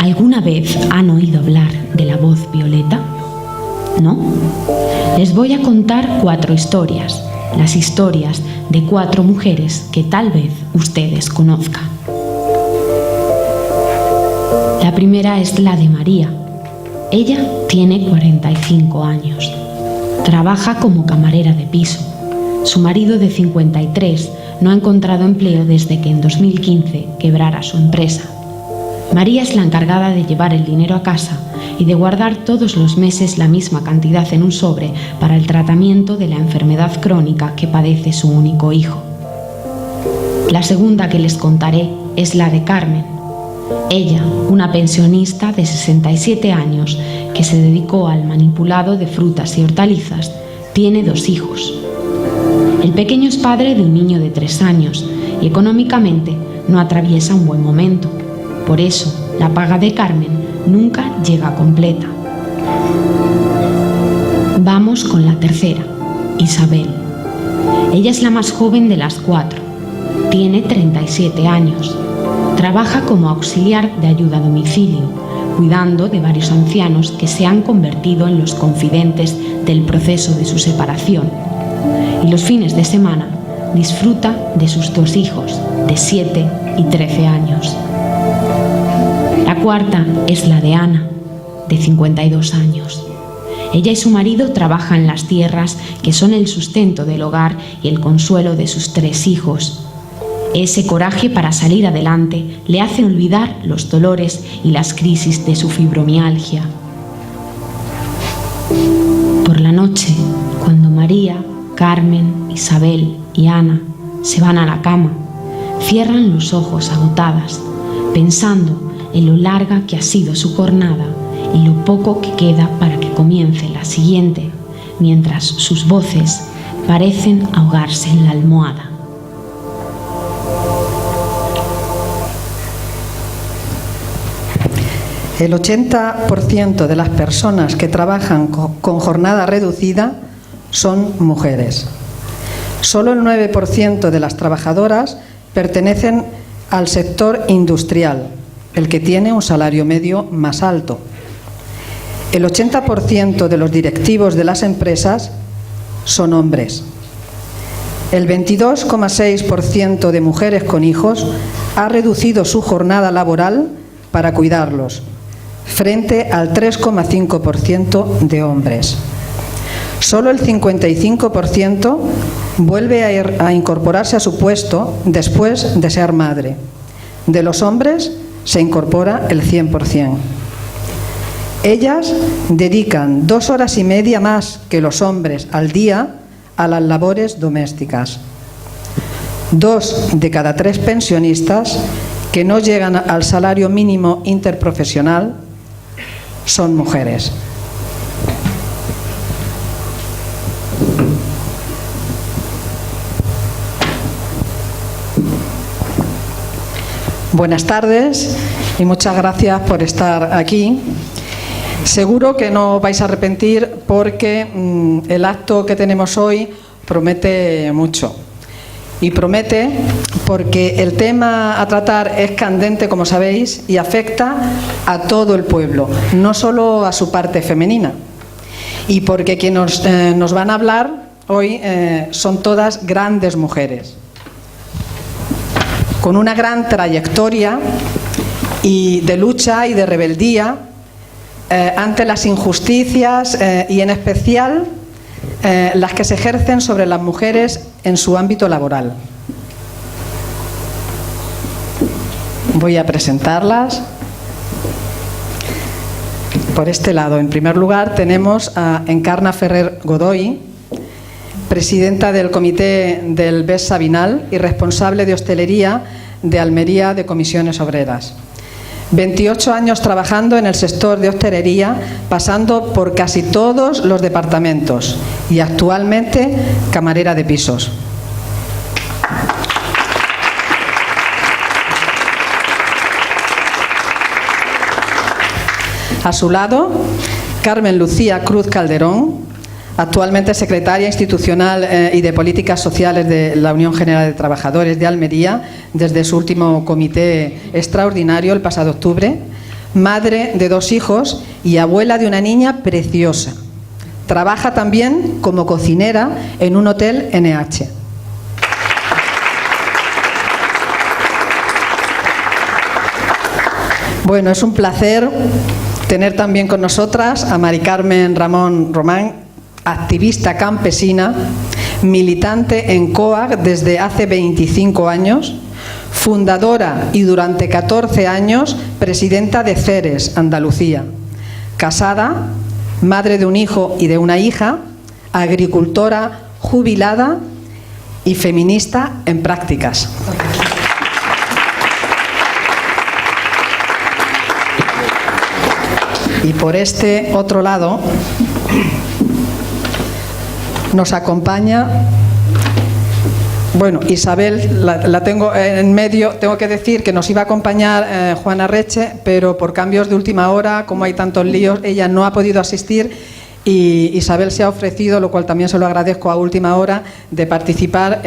¿Alguna vez han oído hablar de la voz violeta? ¿No? Les voy a contar 4 historias, las historias de 4 mujeres que tal vez ustedes conozcan. La primera es la de María. Ella tiene 45 años. Trabaja como camarera de piso. Su marido de 53 no ha encontrado empleo desde que en 2015 quebrara su empresa. María es la encargada de llevar el dinero a casa y de guardar todos los meses la misma cantidad en un sobre para el tratamiento de la enfermedad crónica que padece su único hijo. La segunda que les contaré es la de Carmen. Ella, una pensionista de 67 años que se dedicó al manipulado de frutas y hortalizas, tiene 2 hijos. El pequeño es padre de un niño de 3 años y económicamente no atraviesa un buen momento. Por eso, la paga de Carmen nunca llega completa. Vamos con la tercera, Isabel. Ella es la más joven de las 4. Tiene 37 años. Trabaja como auxiliar de ayuda a domicilio, cuidando de varios ancianos que se han convertido en los confidentes del proceso de su separación. Y los fines de semana disfruta de sus 2 hijos, de 7 y 13 años. La cuarta es la de Ana, de 52 años. Ella y su marido trabajan en las tierras que son el sustento del hogar y el consuelo de sus 3 hijos. Ese coraje para salir adelante le hace olvidar los dolores y las crisis de su fibromialgia. Por la noche, cuando María, Carmen, Isabel y Ana se van a la cama, cierran los ojos agotadas, pensando en lo larga que ha sido su jornada y lo poco que queda para que comience la siguiente, mientras sus voces parecen ahogarse en la almohada. El 80% de las personas que trabajan con jornada reducida son mujeres. Solo el 9% de las trabajadoras pertenecen al sector industrial, el que tiene un salario medio más alto. El 80% de los directivos de las empresas son hombres. El 22,6% de mujeres con hijos ha reducido su jornada laboral para cuidarlos, frente al 3,5% de hombres. Solo el 55% vuelve a incorporarse a su puesto después de ser madre. De los hombres se incorpora el 100%. Ellas dedican 2 horas y media más que los hombres al día a las labores domésticas. 2 de cada 3 pensionistas que no llegan al salario mínimo interprofesional son mujeres. Buenas tardes y muchas gracias por estar aquí. Seguro que no vais a arrepentir porque el acto que tenemos hoy promete mucho. Y promete porque el tema a tratar es candente, como sabéis, y afecta a todo el pueblo, no solo a su parte femenina. Y porque quienes nos van a hablar hoy son todas grandes mujeres, con una gran trayectoria y de lucha y de rebeldía ante las injusticias y en especial las que se ejercen sobre las mujeres en su ámbito laboral. Voy a presentarlas. Por este lado, en primer lugar, tenemos a Encarna Ferrer Godoy, presidenta del Comité del BES Sabinal y responsable de hostelería de Almería de Comisiones Obreras. 28 años trabajando en el sector de hostelería, pasando por casi todos los departamentos y actualmente camarera de pisos. A su lado, Carmen Lucía Cruz Calderón, actualmente secretaria institucional y de Políticas Sociales de la Unión General de Trabajadores de Almería, desde su último comité extraordinario el pasado octubre, madre de 2 hijos y abuela de una niña preciosa. Trabaja también como cocinera en un hotel NH. Bueno, es un placer tener también con nosotras a Mari Carmen Ramón Román, activista campesina, militante en COAG desde hace 25 años, fundadora y durante 14 años presidenta de CERES, Andalucía, casada, madre de un hijo y de una hija, agricultora jubilada y feminista en prácticas. Y por este otro lado nos acompaña, bueno, Isabel, la tengo en medio, tengo que decir que nos iba a acompañar Juana Reche, pero por cambios de última hora, como hay tantos líos, ella no ha podido asistir y Isabel se ha ofrecido, lo cual también se lo agradezco a última hora, de participar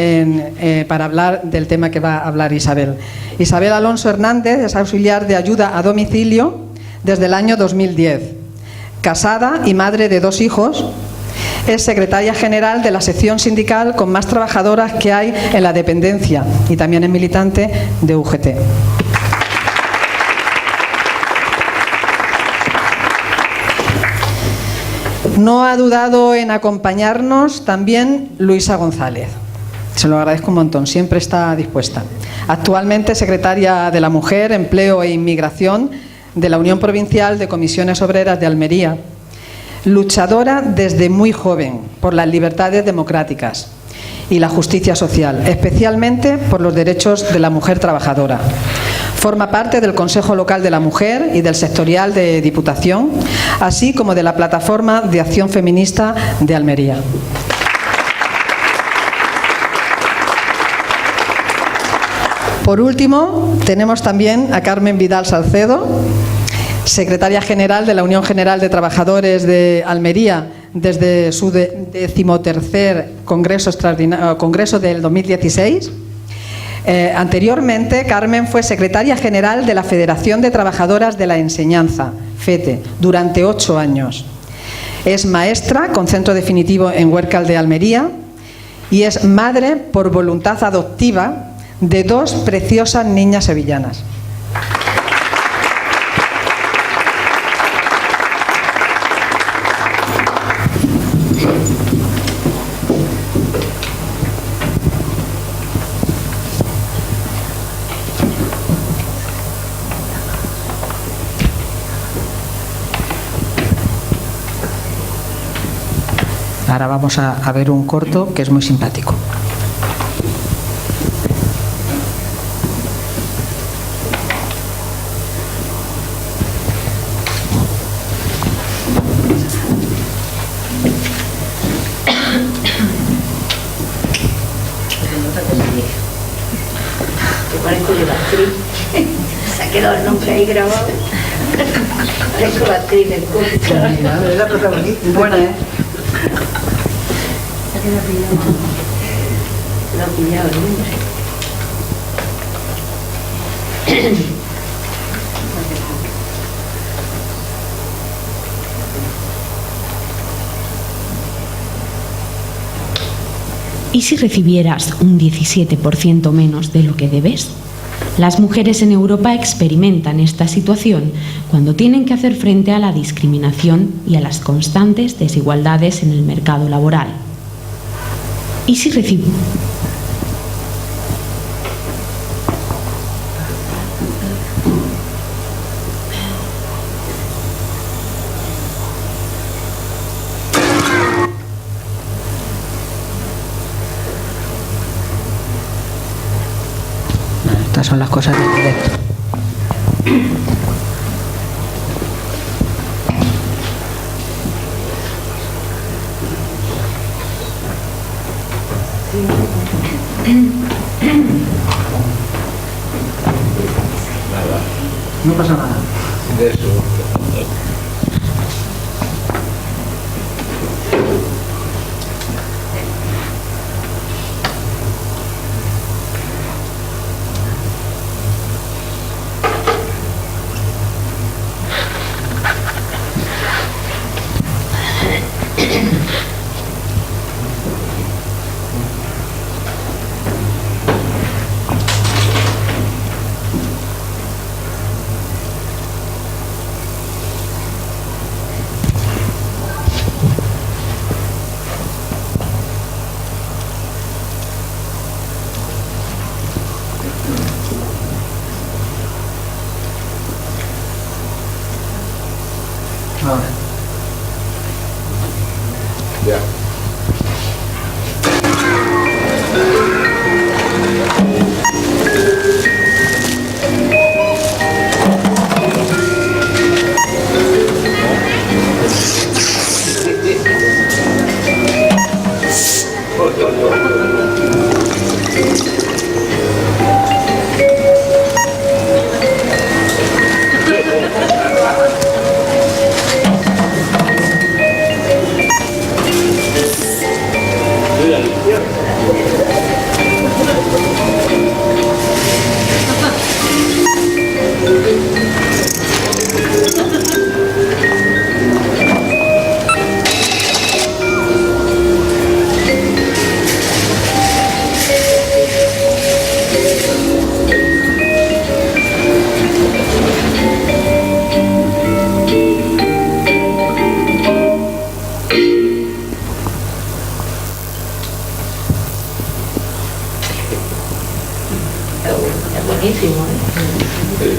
para hablar del tema que va a hablar Isabel. Isabel Alonso Hernández es auxiliar de ayuda a domicilio desde el año 2010. Casada y madre de 2 hijos, es secretaria general de la sección sindical con más trabajadoras que hay en la dependencia y también es militante de UGT. No ha dudado en acompañarnos también Luisa González. Se lo agradezco un montón, siempre está dispuesta. Actualmente secretaria de la Mujer, Empleo e Inmigración de la Unión Provincial de Comisiones Obreras de Almería, luchadora desde muy joven por las libertades democráticas y la justicia social, especialmente por los derechos de la mujer trabajadora. Forma parte del Consejo Local de la Mujer y del Sectorial de Diputación, así como de la Plataforma de Acción Feminista de Almería. Por último, tenemos también a Carmen Vidal Salcedo, secretaria general de la Unión General de Trabajadores de Almería desde su 13º Congreso del 2016. Anteriormente, Carmen fue secretaria general de la Federación de Trabajadoras de la Enseñanza, FETE, durante 8 años. Es maestra con centro definitivo en Huércal de Almería y es madre por voluntad adoptiva de 2 preciosas niñas sevillanas. Ahora vamos a ver un corto que es muy simpático. Se ha quedado el nombre ahí grabado. Parezco la actriz del curso. Es la protagonista. Buena, ¿eh? Se ha quedado pillado. Lo ha pillado el nombre. ¿Y si recibieras un 17% menos de lo que debes? Las mujeres en Europa experimentan esta situación cuando tienen que hacer frente a la discriminación y a las constantes desigualdades en el mercado laboral. ¿Y si Estas son las cosas del directo. No pasa nada. De eso. buenísimo.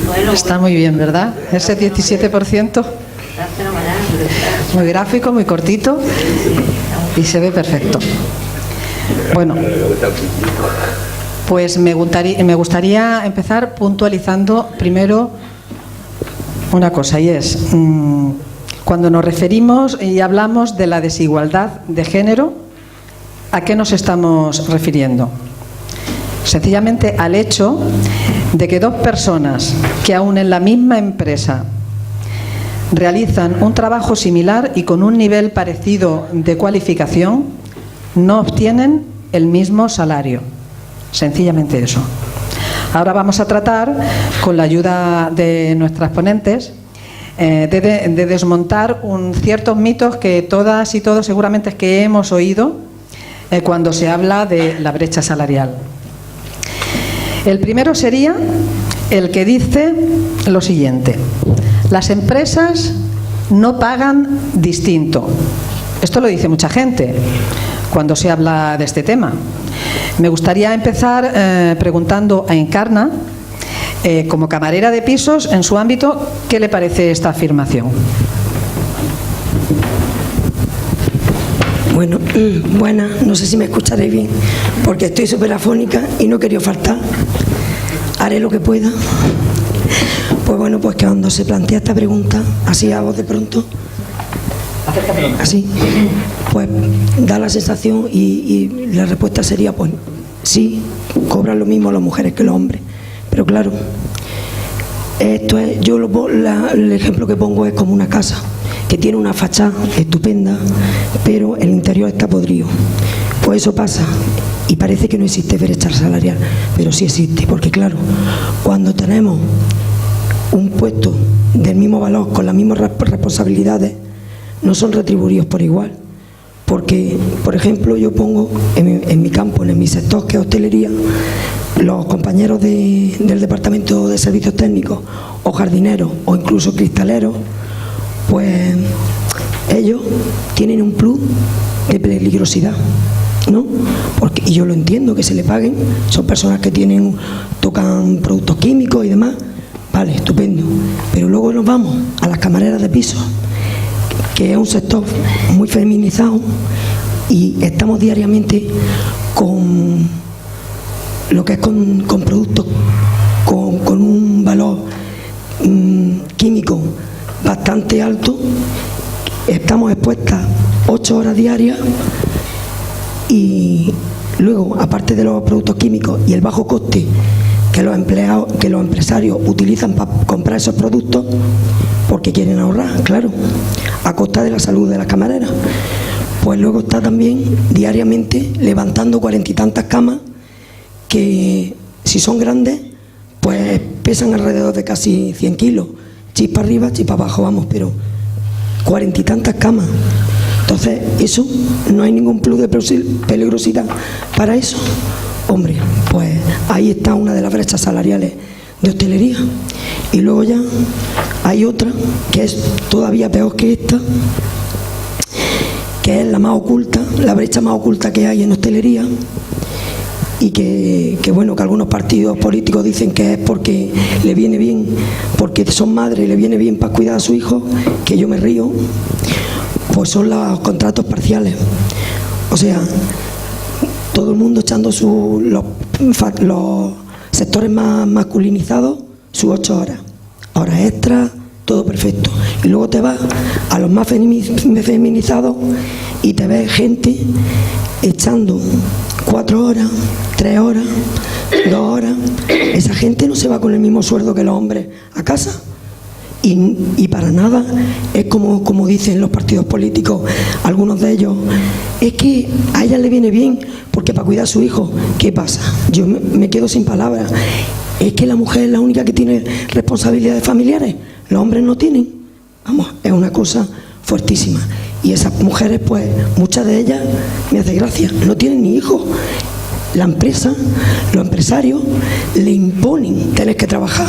Bueno, Está muy bien, ¿verdad? Ese 17%, está fenomenal. muy gráfico, muy cortito y se ve perfecto. Bueno, pues me gustaría empezar puntualizando primero una cosa, y es, cuando nos referimos y hablamos de la desigualdad de género, ¿a qué nos estamos refiriendo? Sencillamente al hecho de que dos personas que aún en la misma empresa realizan un trabajo similar y con un nivel parecido de cualificación, no obtienen el mismo salario. Sencillamente eso. Ahora vamos a tratar, con la ayuda de nuestras ponentes, de desmontar ciertos mitos que todas y todos seguramente es que hemos oído cuando se habla de la brecha salarial. El primero sería el que dice lo siguiente: las empresas no pagan distinto. Esto lo dice mucha gente cuando se habla de este tema. Me gustaría empezar preguntando a Encarna, como camarera de pisos en su ámbito, ¿qué le parece esta afirmación? Bueno, buenas, no sé si me escucharéis bien, porque estoy súper afónica y no quería faltar. Haré lo que pueda. Pues bueno, pues que cuando se plantea esta pregunta, así a voz de pronto, así, pues da la sensación y la respuesta sería, pues sí, cobran lo mismo las mujeres que los hombres. Pero claro, esto es, el ejemplo que pongo es como una casa que tiene una fachada estupenda, pero el interior está podrido. Pues eso pasa, y parece que no existe brecha salarial, pero sí existe, porque claro, cuando tenemos un puesto del mismo valor, con las mismas responsabilidades, no son retribuidos por igual. Porque, por ejemplo, yo pongo en mi campo, en mi sector, que es hostelería, los compañeros del departamento de servicios técnicos, o jardineros, o incluso cristaleros, pues ellos tienen un plus de peligrosidad, ¿no? Y yo lo entiendo, que se le paguen, son personas que tocan productos químicos y demás, vale, estupendo, pero luego nos vamos a las camareras de piso, que es un sector muy feminizado, y estamos diariamente con lo que es con productos con un valor químico bastante alto. Estamos expuestas 8 horas diarias, y luego, aparte de los productos químicos y el bajo coste que los empresarios utilizan para comprar esos productos, porque quieren ahorrar, claro, a costa de la salud de las camareras, pues luego está también diariamente levantando 40 y tantas camas que, si son grandes, pues pesan alrededor de casi 100 kilos, chispa arriba, chispa abajo, vamos, pero 40 y tantas camas. Entonces, eso, no hay ningún plus de peligrosidad para eso. Hombre, pues ahí está una de las brechas salariales de hostelería. Y luego ya hay otra que es todavía peor que esta, que es la más oculta, la brecha más oculta que hay en hostelería, y que bueno, que algunos partidos políticos dicen que es porque le viene bien, porque son madres y le viene bien para cuidar a su hijo, que yo me río. Pues son los contratos parciales. O sea, todo el mundo echando los sectores más masculinizados sus 8 horas, horas extras, todo perfecto. Y luego te vas a los más feminizados y te ves gente echando 4 horas, 3 horas, 2 horas. Esa gente no se va con el mismo sueldo que los hombres a casa. Y para nada es como dicen los partidos políticos, algunos de ellos, es que a ella le viene bien porque para cuidar a su hijo. ¿Qué pasa? Yo me quedo sin palabras. Es que la mujer es la única que tiene responsabilidades familiares, los hombres no tienen. Vamos, es una cosa fuertísima. Y esas mujeres, pues muchas de ellas, me hace gracia, no tienen ni hijos. La empresa, los empresarios le imponen tener que trabajar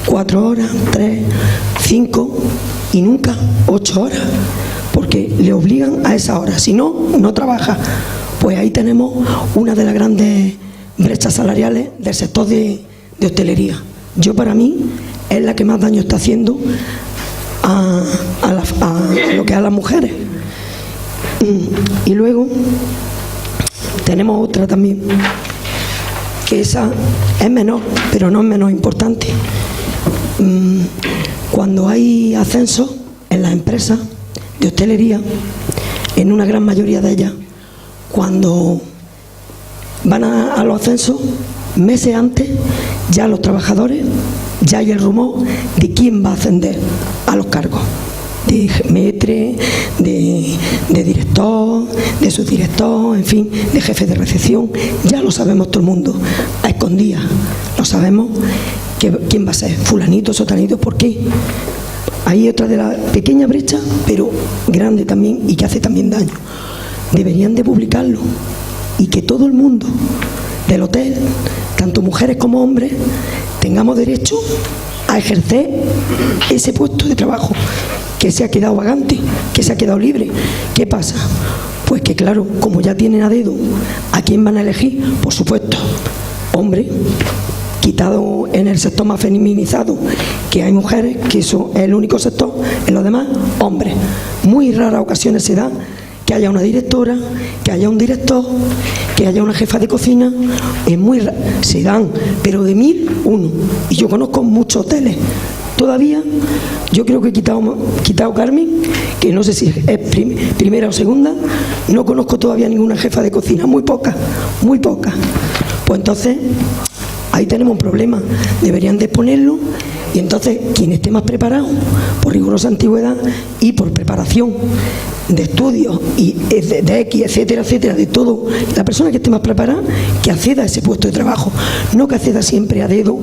4 horas, 3, 5 y nunca 8 horas, porque le obligan a esa hora. Si no, no trabaja. Pues ahí tenemos una de las grandes brechas salariales del sector de de hostelería. Yo, para mí, es la que más daño está haciendo a lo que es a las mujeres. Y luego tenemos otra también, que esa es menor, pero no es menos importante. Cuando hay ascensos en las empresas de hostelería, en una gran mayoría de ellas, cuando van a los ascensos, meses antes, ya los trabajadores, ya hay el rumor de quién va a ascender a los cargos, de maître, de director, de subdirector, en fin, de jefe de recepción. Ya lo sabemos todo el mundo, a escondidas lo sabemos, quién va a ser, fulanito, sotanito. ¿Por qué? Hay otra de la pequeña brecha, pero grande también, y que hace también daño. Deberían de publicarlo y que todo el mundo del hotel, tanto mujeres como hombres, tengamos derecho a ejercer ese puesto de trabajo que se ha quedado vagante, que se ha quedado libre. ¿Qué pasa? Pues que claro, como ya tienen a dedo a quién van a elegir, por supuesto, hombre, quitado en el sector más feminizado, que hay mujeres, que eso es el único sector, en los demás, hombres. Muy raras ocasiones se da que haya una directora, que haya un director, que haya una jefa de cocina. Es muy raro, se dan, pero de 1001. Y yo conozco muchos hoteles. Todavía, yo creo que he quitado Carmen, que no sé si es primera o segunda, no conozco todavía ninguna jefa de cocina, muy poca, muy poca. Pues entonces, ahí tenemos un problema, deberían de exponerlo, y entonces quien esté más preparado, por rigurosa antigüedad y por preparación de estudios y de X, etcétera, etcétera, de todo, la persona que esté más preparada, que acceda a ese puesto de trabajo, no que acceda siempre a dedo,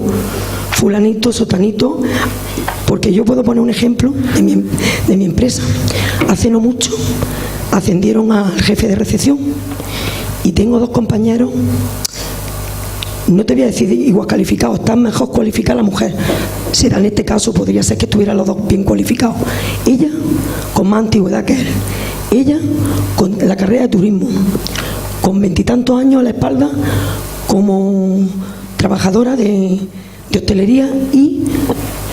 fulanito, sotanito. Porque yo puedo poner un ejemplo de mi empresa. Hace no mucho ascendieron al jefe de recepción y tengo 2 compañeros, no te voy a decir igual calificados, están mejor cualificada la mujer. Será en este caso, podría ser que estuvieran los 2 bien cualificados. Ella con más antigüedad que él, ella con la carrera de turismo, con 20 y tantos años a la espalda como trabajadora de hostelería y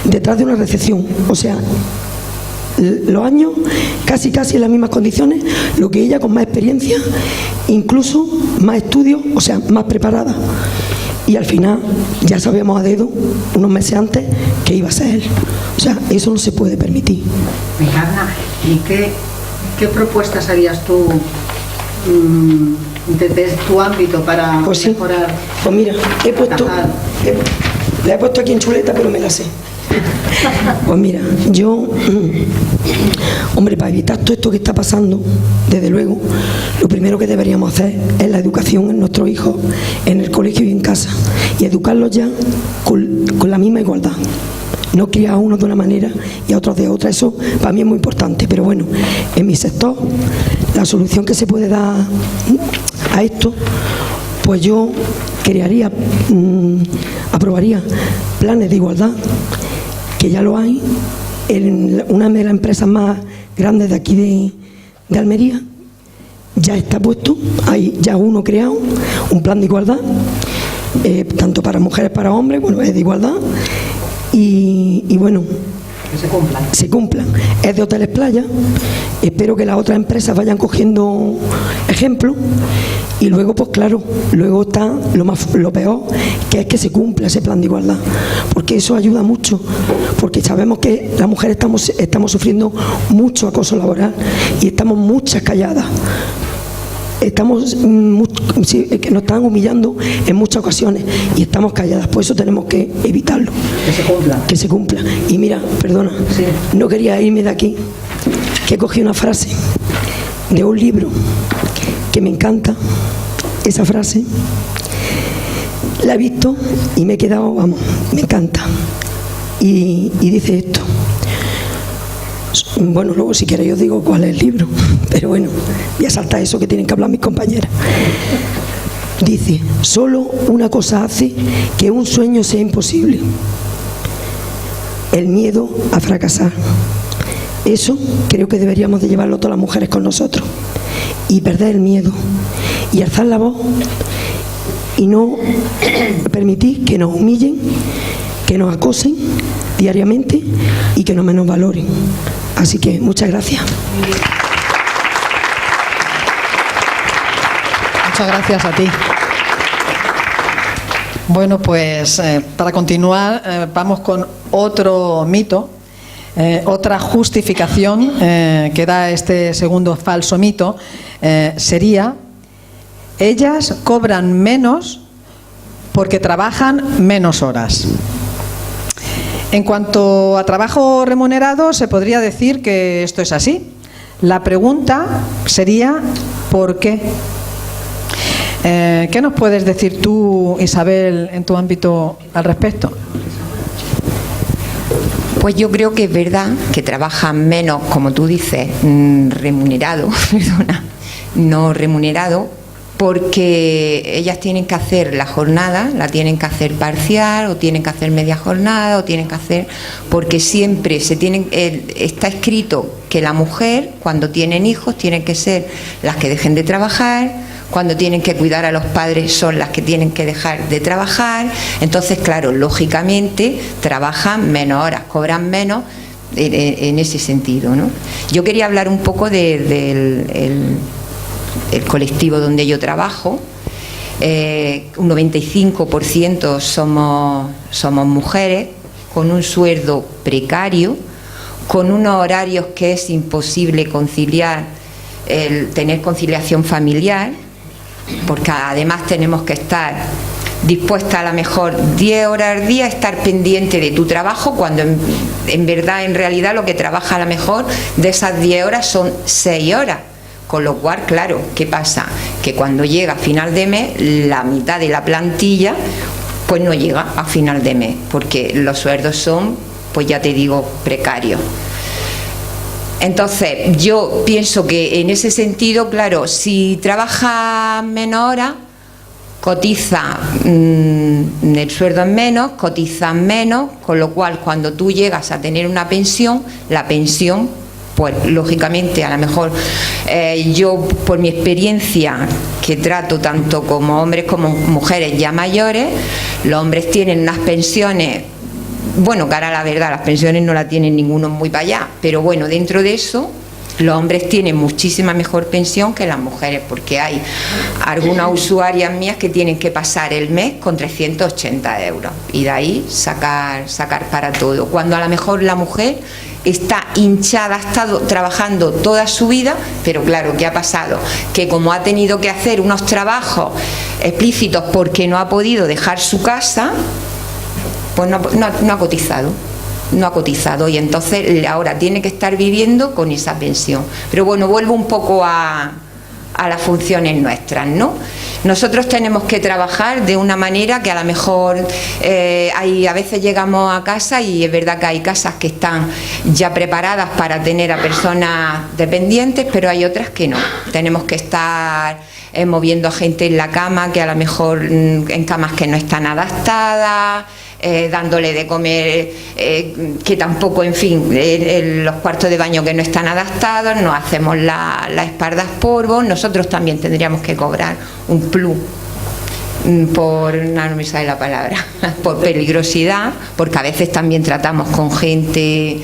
detrás de una recepción. O sea, los años casi en las mismas condiciones, lo que ella con más experiencia, incluso más estudios, o sea, más preparada. Y al final ya sabíamos a dedo, unos meses antes, que iba a ser él. O sea, eso no se puede permitir. Encarna, ¿y qué propuestas harías tú desde tu ámbito para mejorar? Pues mira, la he puesto aquí en chuleta, pero me la sé. Pues mira, yo, hombre, para evitar todo esto que está pasando, desde luego, lo primero que deberíamos hacer es la educación en nuestros hijos, en el colegio y en casa, y educarlos ya con la misma igualdad. No criar a unos de una manera y a otros de otra. Eso para mí es muy importante. Pero bueno, en mi sector, la solución que se puede dar a esto, pues yo crearía, aprobaría planes de igualdad, que ya lo hay en una de las empresas más grandes de aquí de Almería. Ya está puesto, hay ya uno creado, un plan de igualdad, tanto para mujeres como para hombres, bueno, es de igualdad. Y bueno, que se cumplan. Es de hoteles playa. Espero que las otras empresas vayan cogiendo ejemplos. Y luego, pues claro, luego está lo peor, que es que se cumpla ese plan de igualdad, porque eso ayuda mucho, porque sabemos que las mujeres estamos sufriendo mucho acoso laboral y estamos muchas calladas. Que nos están humillando en muchas ocasiones y estamos calladas. Por eso tenemos que evitarlo. Que se cumpla. Y mira, perdona, sí, no quería irme de aquí, que cogí una frase de un libro que me encanta. Esa frase la he visto y me he quedado, vamos, me encanta. Y dice esto. Bueno, luego si queréis os digo cuál es el libro, pero bueno, voy a saltar eso que tienen que hablar mis compañeras. Dice: solo una cosa hace que un sueño sea imposible: el miedo a fracasar. Eso creo que deberíamos de llevarlo todas las mujeres con nosotros, y perder el miedo y alzar la voz y no permitir que nos humillen, que nos acosen diariamente y que no menos valoren. Así que muchas gracias. Muchas gracias a ti. Bueno, pues para continuar vamos con otro mito, otra justificación que da este segundo falso mito. Sería: ellas cobran menos porque trabajan menos horas. En cuanto a trabajo remunerado, se podría decir que esto es así. La pregunta sería: ¿por qué? ¿Qué nos puedes decir tú, Isabel, en tu ámbito al respecto? Pues yo creo que es verdad que trabajan menos, como tú dices, remunerado, no remunerado, porque ellas tienen que hacer la jornada, la tienen que hacer parcial, o tienen que hacer media jornada, o tienen que hacer, porque siempre está escrito que la mujer, cuando tienen hijos, tienen que ser las que dejen de trabajar. Cuando tienen que cuidar a los padres son las que tienen que dejar de trabajar. Entonces, claro, lógicamente trabajan menos horas, cobran menos en ese sentido, ¿no? Yo quería hablar un poco del colectivo donde yo trabajo. Un 95% somos mujeres, con un sueldo precario, con unos horarios que es imposible conciliar, tener conciliación familiar, porque además tenemos que estar dispuesta a lo mejor 10 horas al día, estar pendiente de tu trabajo, cuando en verdad, en realidad, lo que trabaja a lo mejor de esas 10 horas son 6 horas. Con lo cual, claro, ¿qué pasa? Que cuando llega a final de mes, la mitad de la plantilla pues no llega a final de mes, porque los sueldos son, pues ya te digo, precarios. Entonces, yo pienso que en ese sentido, claro, si trabajas menos horas, cotiza, el sueldo es menos, cotizas menos, con lo cual cuando tú llegas a tener una pensión, la pensión, pues lógicamente, a lo mejor yo, por mi experiencia, que trato tanto como hombres como mujeres ya mayores, los hombres tienen unas pensiones. Bueno, cara a la verdad, las pensiones no la tienen ninguno muy para allá, pero bueno, dentro de eso, los hombres tienen muchísima mejor pensión que las mujeres, porque hay algunas usuarias mías que tienen que pasar el mes con 380 euros y de ahí sacar para todo, cuando a lo mejor la mujer está hinchada, ha estado trabajando toda su vida, pero claro, ¿qué ha pasado? Que como ha tenido que hacer unos trabajos explícitos porque no ha podido dejar su casa, pues no ha cotizado. No ha cotizado y entonces ahora tiene que estar viviendo con esa pensión. Pero bueno, vuelvo un poco a las funciones nuestras, ¿no? Nosotros tenemos que trabajar de una manera que a lo mejor a veces llegamos a casa y es verdad que hay casas que están ya preparadas para tener a personas dependientes, pero hay otras que no. Tenemos que estar moviendo a gente en la cama, que a lo mejor en camas que no están adaptadas, dándole de comer, que tampoco, en fin, los cuartos de baño que no están adaptados, nos hacemos las espaldas polvo. Nosotros también tendríamos que cobrar un plus no me sale la palabra, por peligrosidad, porque a veces también tratamos con gente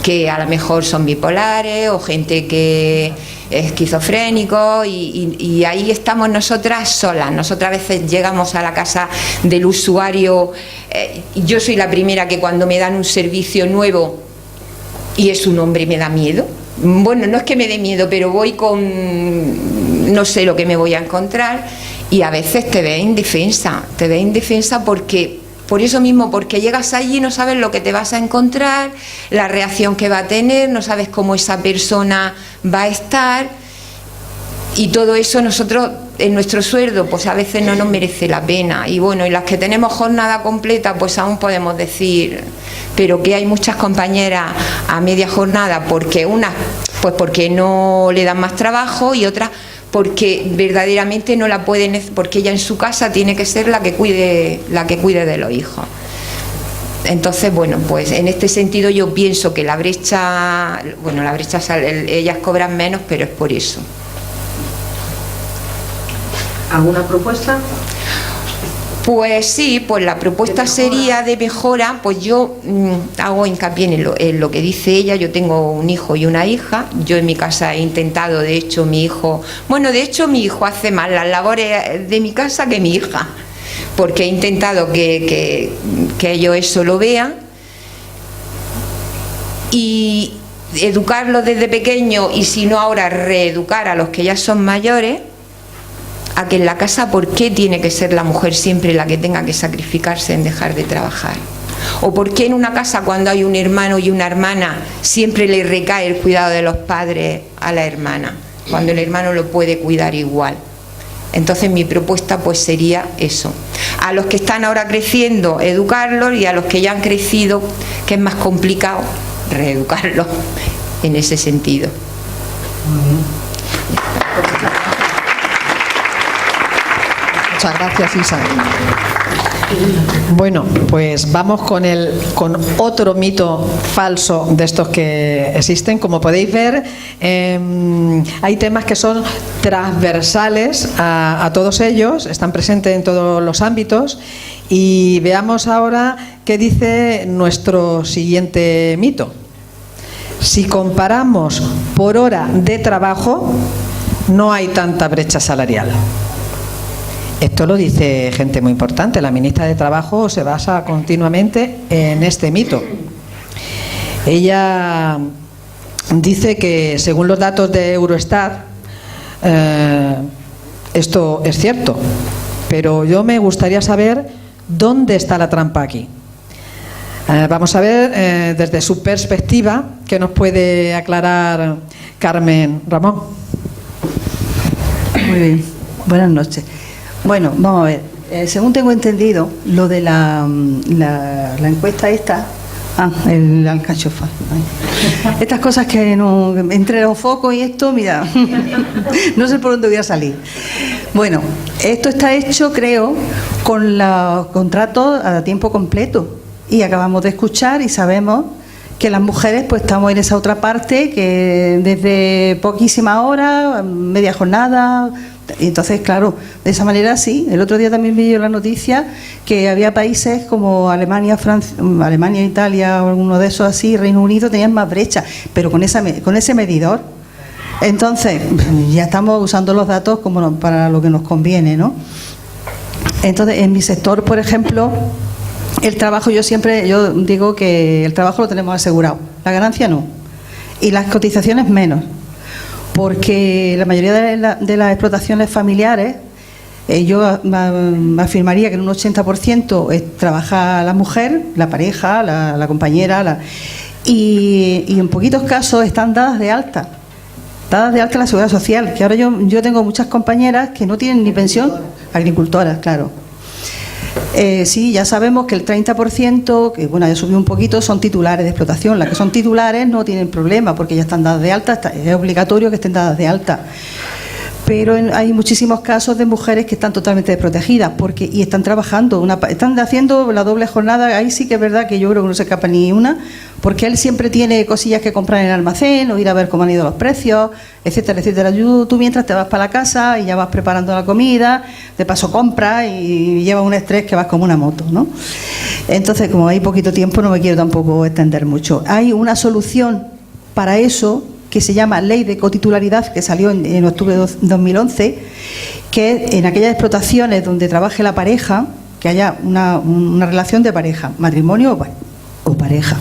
que a lo mejor son bipolares o gente que es esquizofrénico y ahí estamos nosotras solas. Nosotras a veces llegamos a la casa del usuario, yo soy la primera que cuando me dan un servicio nuevo y es un hombre me da miedo. Bueno, no es que me dé miedo, pero voy con, no sé lo que me voy a encontrar y a veces te ves indefensa porque, por eso mismo, porque llegas allí y no sabes lo que te vas a encontrar, la reacción que va a tener, no sabes cómo esa persona va a estar y todo eso nosotros en nuestro sueldo pues a veces no nos merece la pena y bueno, y las que tenemos jornada completa pues aún podemos decir, pero que hay muchas compañeras a media jornada porque unas pues porque no le dan más trabajo y otras porque verdaderamente no la pueden, porque ella en su casa tiene que ser la que cuide de los hijos. Entonces, bueno, pues en este sentido yo pienso que la brecha ellas cobran menos, pero es por eso. ¿Alguna propuesta? Pues sí, pues la propuesta sería de mejora, pues yo hago hincapié en lo que dice ella. Yo tengo un hijo y una hija. Yo en mi casa he intentado, de hecho mi hijo hace más las labores de mi casa que mi hija, porque he intentado que ellos eso lo vean y educarlos desde pequeño, y si no ahora reeducar a los que ya son mayores, a que en la casa, ¿por qué tiene que ser la mujer siempre la que tenga que sacrificarse en dejar de trabajar? ¿O por qué en una casa, cuando hay un hermano y una hermana, siempre le recae el cuidado de los padres a la hermana, cuando el hermano lo puede cuidar igual? Entonces mi propuesta pues sería eso: a los que están ahora creciendo, educarlos, y a los que ya han crecido, que es más complicado, reeducarlos en ese sentido. Muy bien. Muchas gracias, Isa. Bueno, pues vamos con otro mito falso de estos que existen. Como podéis ver, hay temas que son transversales a todos ellos, están presentes en todos los ámbitos, y veamos ahora qué dice nuestro siguiente mito. Si comparamos por hora de trabajo, no hay tanta brecha salarial. Esto lo dice gente muy importante. La ministra de Trabajo se basa continuamente en este mito. Ella dice que, según los datos de Eurostat, esto es cierto, pero yo me gustaría saber dónde está la trampa aquí. Vamos a ver desde su perspectiva, qué nos puede aclarar Carmen Ramón. Muy bien, buenas noches. Bueno, vamos a ver. Según tengo entendido, lo de la encuesta esta, el alcachofa. Estas cosas que no, entre los focos y esto, mira, no sé por dónde voy a salir. Bueno, esto está hecho, creo, con los contratos a tiempo completo, y acabamos de escuchar y sabemos que las mujeres pues estamos en esa otra parte, que desde poquísimas horas, media jornada. Y entonces, claro, de esa manera sí. El otro día también vi yo la noticia que había países como Alemania, Alemania, Italia, o alguno de esos así, Reino Unido, tenían más brechas, pero con ese medidor. Entonces, ya estamos usando los datos como para lo que nos conviene, ¿no? Entonces, en mi sector, por ejemplo, el trabajo, yo digo que el trabajo lo tenemos asegurado, la ganancia no, y las cotizaciones menos. Porque la mayoría de las explotaciones familiares, yo afirmaría que en un 80% trabaja la mujer, la pareja, la compañera, y en poquitos casos están dadas de alta en la Seguridad Social, que ahora yo tengo muchas compañeras que no tienen ni pensión, agricultoras, claro. Sí, ya sabemos que el 30%, que bueno, ya subió un poquito, son titulares de explotación. Las que son titulares no tienen problema porque ya están dadas de alta, es obligatorio que estén dadas de alta. Pero hay muchísimos casos de mujeres que están totalmente desprotegidas y están trabajando, están haciendo la doble jornada. Ahí sí que es verdad que yo creo que no se escapa ni una, porque él siempre tiene cosillas que comprar en el almacén o ir a ver cómo han ido los precios, etcétera, etcétera. Tú mientras te vas para la casa y ya vas preparando la comida, de paso compras y llevas un estrés que vas como una moto, ¿no? Entonces, como hay poquito tiempo, no me quiero tampoco extender mucho. Hay una solución para eso, que se llama Ley de Cotitularidad, que salió en octubre de 2011, que en aquellas explotaciones donde trabaje la pareja, que haya una relación de pareja, matrimonio o pareja,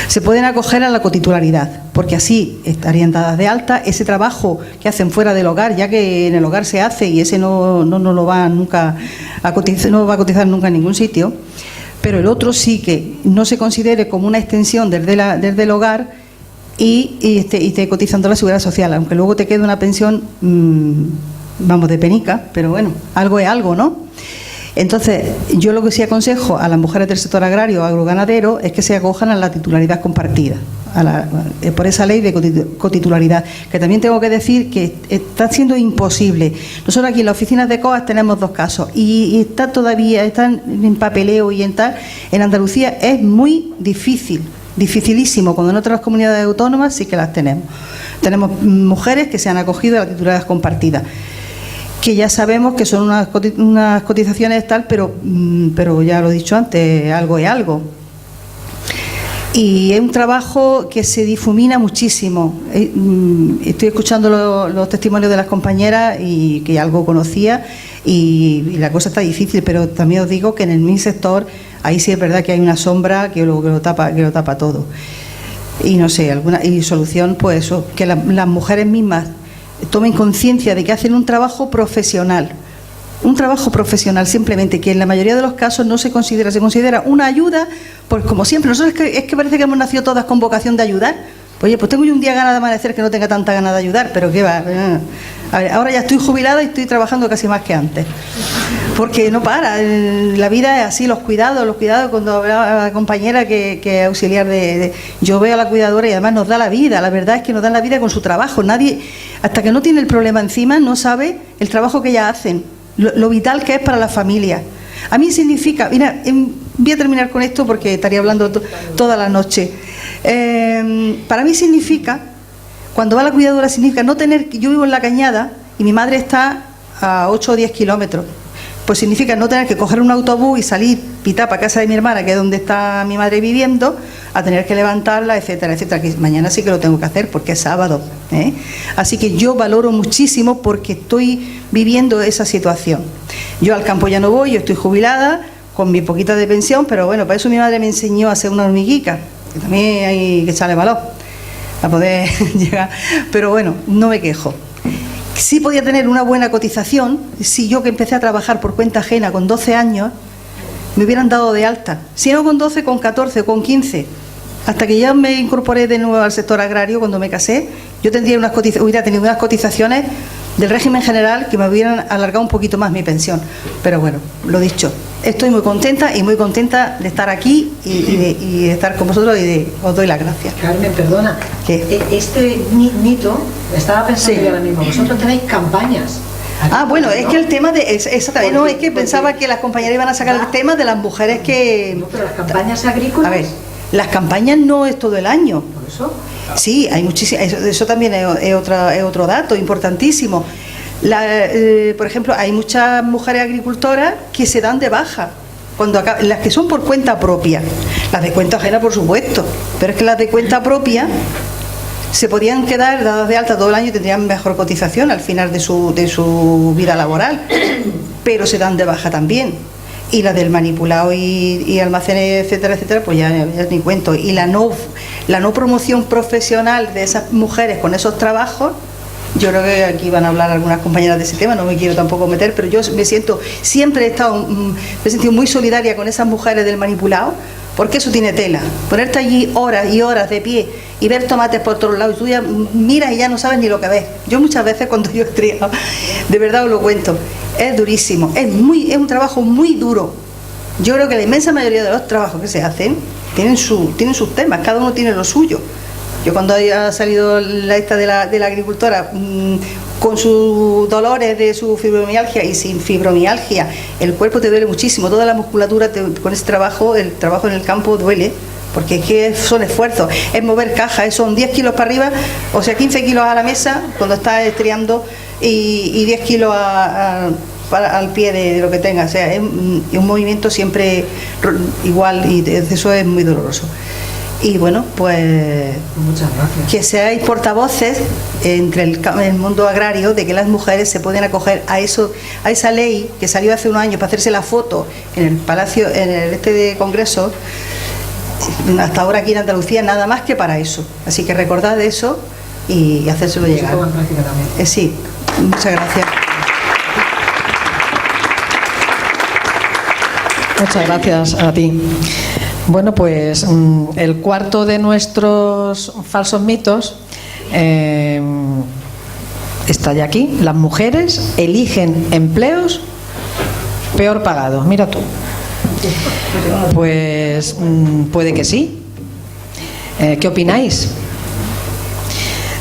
se pueden acoger a la cotitularidad, porque así estarían dadas de alta. Ese trabajo que hacen fuera del hogar, ya que en el hogar se hace y ese no lo va nunca a cotizar, no va a cotizar nunca en ningún sitio, pero el otro sí que no se considere como una extensión desde el hogar, y te cotizando la Seguridad Social, aunque luego te quede una pensión, de penica, pero bueno, algo es algo, ¿no? Entonces, yo lo que sí aconsejo a las mujeres del sector agrario o agroganadero es que se acojan a la titularidad compartida, por esa ley de cotitularidad, que también tengo que decir que está siendo imposible. Nosotros aquí en las oficinas de COAS tenemos 2 casos y están en papeleo y en tal. En Andalucía es muy difícil, dificilísimo, cuando en otras comunidades autónomas sí que las tenemos. Tenemos mujeres que se han acogido a la titularidad compartida. que ya sabemos que son unas cotizaciones tal, pero ya lo he dicho antes, algo es algo. Y es un trabajo que se difumina muchísimo. Estoy escuchando los testimonios de las compañeras y que algo conocía y la cosa está difícil, pero también os digo que en mi sector ahí sí es verdad que hay una sombra que lo tapa todo. Y no sé, y solución, pues eso, que las mujeres mismas tomen conciencia de que hacen un trabajo profesional. Un trabajo profesional, simplemente, que en la mayoría de los casos no se considera una ayuda, pues como siempre, nosotros es que parece que hemos nacido todas con vocación de ayudar. Oye, pues tengo yo un día ganas de amanecer que no tenga tanta ganas de ayudar, pero qué va. A ver, ahora ya estoy jubilada y estoy trabajando casi más que antes. Porque no para, la vida es así, los cuidados, cuando hablaba la compañera que es auxiliar yo veo a la cuidadora y además nos da la vida, la verdad es que nos dan la vida con su trabajo. Nadie, hasta que no tiene el problema encima, no sabe el trabajo que ellas hacen. Lo vital que es para la familia. A mí significa, mira, voy a terminar con esto porque estaría hablando toda la noche. Para mí significa, cuando va la cuidadora, significa no tener, yo vivo en La Cañada y mi madre está a 8 o 10 kilómetros, pues significa no tener que coger un autobús y salir, pitar para casa de mi hermana, que es donde está mi madre viviendo, a tener que levantarla, etcétera, etcétera, que mañana sí que lo tengo que hacer porque es sábado, ¿eh? Así que yo valoro muchísimo porque estoy viviendo esa situación. Yo al campo ya no voy, yo estoy jubilada, con mi poquita de pensión, pero bueno, para eso mi madre me enseñó a hacer una hormiguica, que también hay que echarle valor a poder llegar, pero bueno, no me quejo. Sí podía tener una buena cotización si yo, que empecé a trabajar por cuenta ajena con 12 años, me hubieran dado de alta. Si no con 12, con 14, con 15. Hasta que ya me incorporé de nuevo al sector agrario cuando me casé, yo hubiera tenido unas cotizaciones del régimen general que me hubieran alargado un poquito más mi pensión. Pero bueno, lo dicho, estoy muy contenta de estar aquí y de estar con vosotros os doy las gracias. Carmen, perdona, ¿qué? Este mito, estaba pensando yo ahora mismo, vosotros tenéis campañas. Bueno, es que el tema de... Exactamente, no, es que pensaba que las compañeras iban a sacar el tema de las mujeres que... No, pero las campañas agrícolas... A ver, las campañas no es todo el año. ¿Por eso? Sí, hay muchísimas... Eso también es otro dato importantísimo. Por ejemplo, hay muchas mujeres agricultoras que se dan de baja. Las que son por cuenta propia. Las de cuenta ajena, por supuesto. Pero es que las de cuenta propia se podían quedar dadas de alta todo el año y tendrían mejor cotización al final de su vida laboral, pero se dan de baja también. Y las del manipulado y almacenes, etcétera, etcétera, pues ya ni cuento. Y la no promoción profesional de esas mujeres con esos trabajos, yo creo que aquí van a hablar algunas compañeras de ese tema, no me quiero tampoco meter, pero yo siempre me he sentido muy solidaria con esas mujeres del manipulado, porque eso tiene tela. Ponerte allí horas y horas de pie y ver tomates por todos lados y tú ya miras y ya no sabes ni lo que ves. Yo muchas veces cuando yo he triado, de verdad os lo cuento, es durísimo, es un trabajo muy duro. Yo creo que la inmensa mayoría de los trabajos que se hacen tienen sus temas, cada uno tiene lo suyo. Yo cuando haya salido esta de la agricultora con sus dolores de su fibromialgia y sin fibromialgia, el cuerpo te duele muchísimo, toda la musculatura con ese trabajo, el trabajo en el campo duele, porque es que son esfuerzos, es mover cajas, son 10 kilos para arriba, o sea 15 kilos a la mesa cuando estás estriando y 10 kilos al pie de lo que tengas, o sea, es un movimiento siempre igual y eso es muy doloroso. Y bueno, pues muchas gracias. Que seáis portavoces entre el mundo agrario de que las mujeres se pueden acoger a esa ley que salió hace unos años para hacerse la foto en el Palacio, en el de Congreso, hasta ahora aquí en Andalucía, nada más que para eso. Así que recordad eso y hacérselo llegar. Sí, muchas gracias. Muchas gracias a ti. Bueno, pues el cuarto de nuestros falsos mitos está ya aquí. Las mujeres eligen empleos peor pagados. Mira tú. Pues puede que sí. ¿Qué opináis?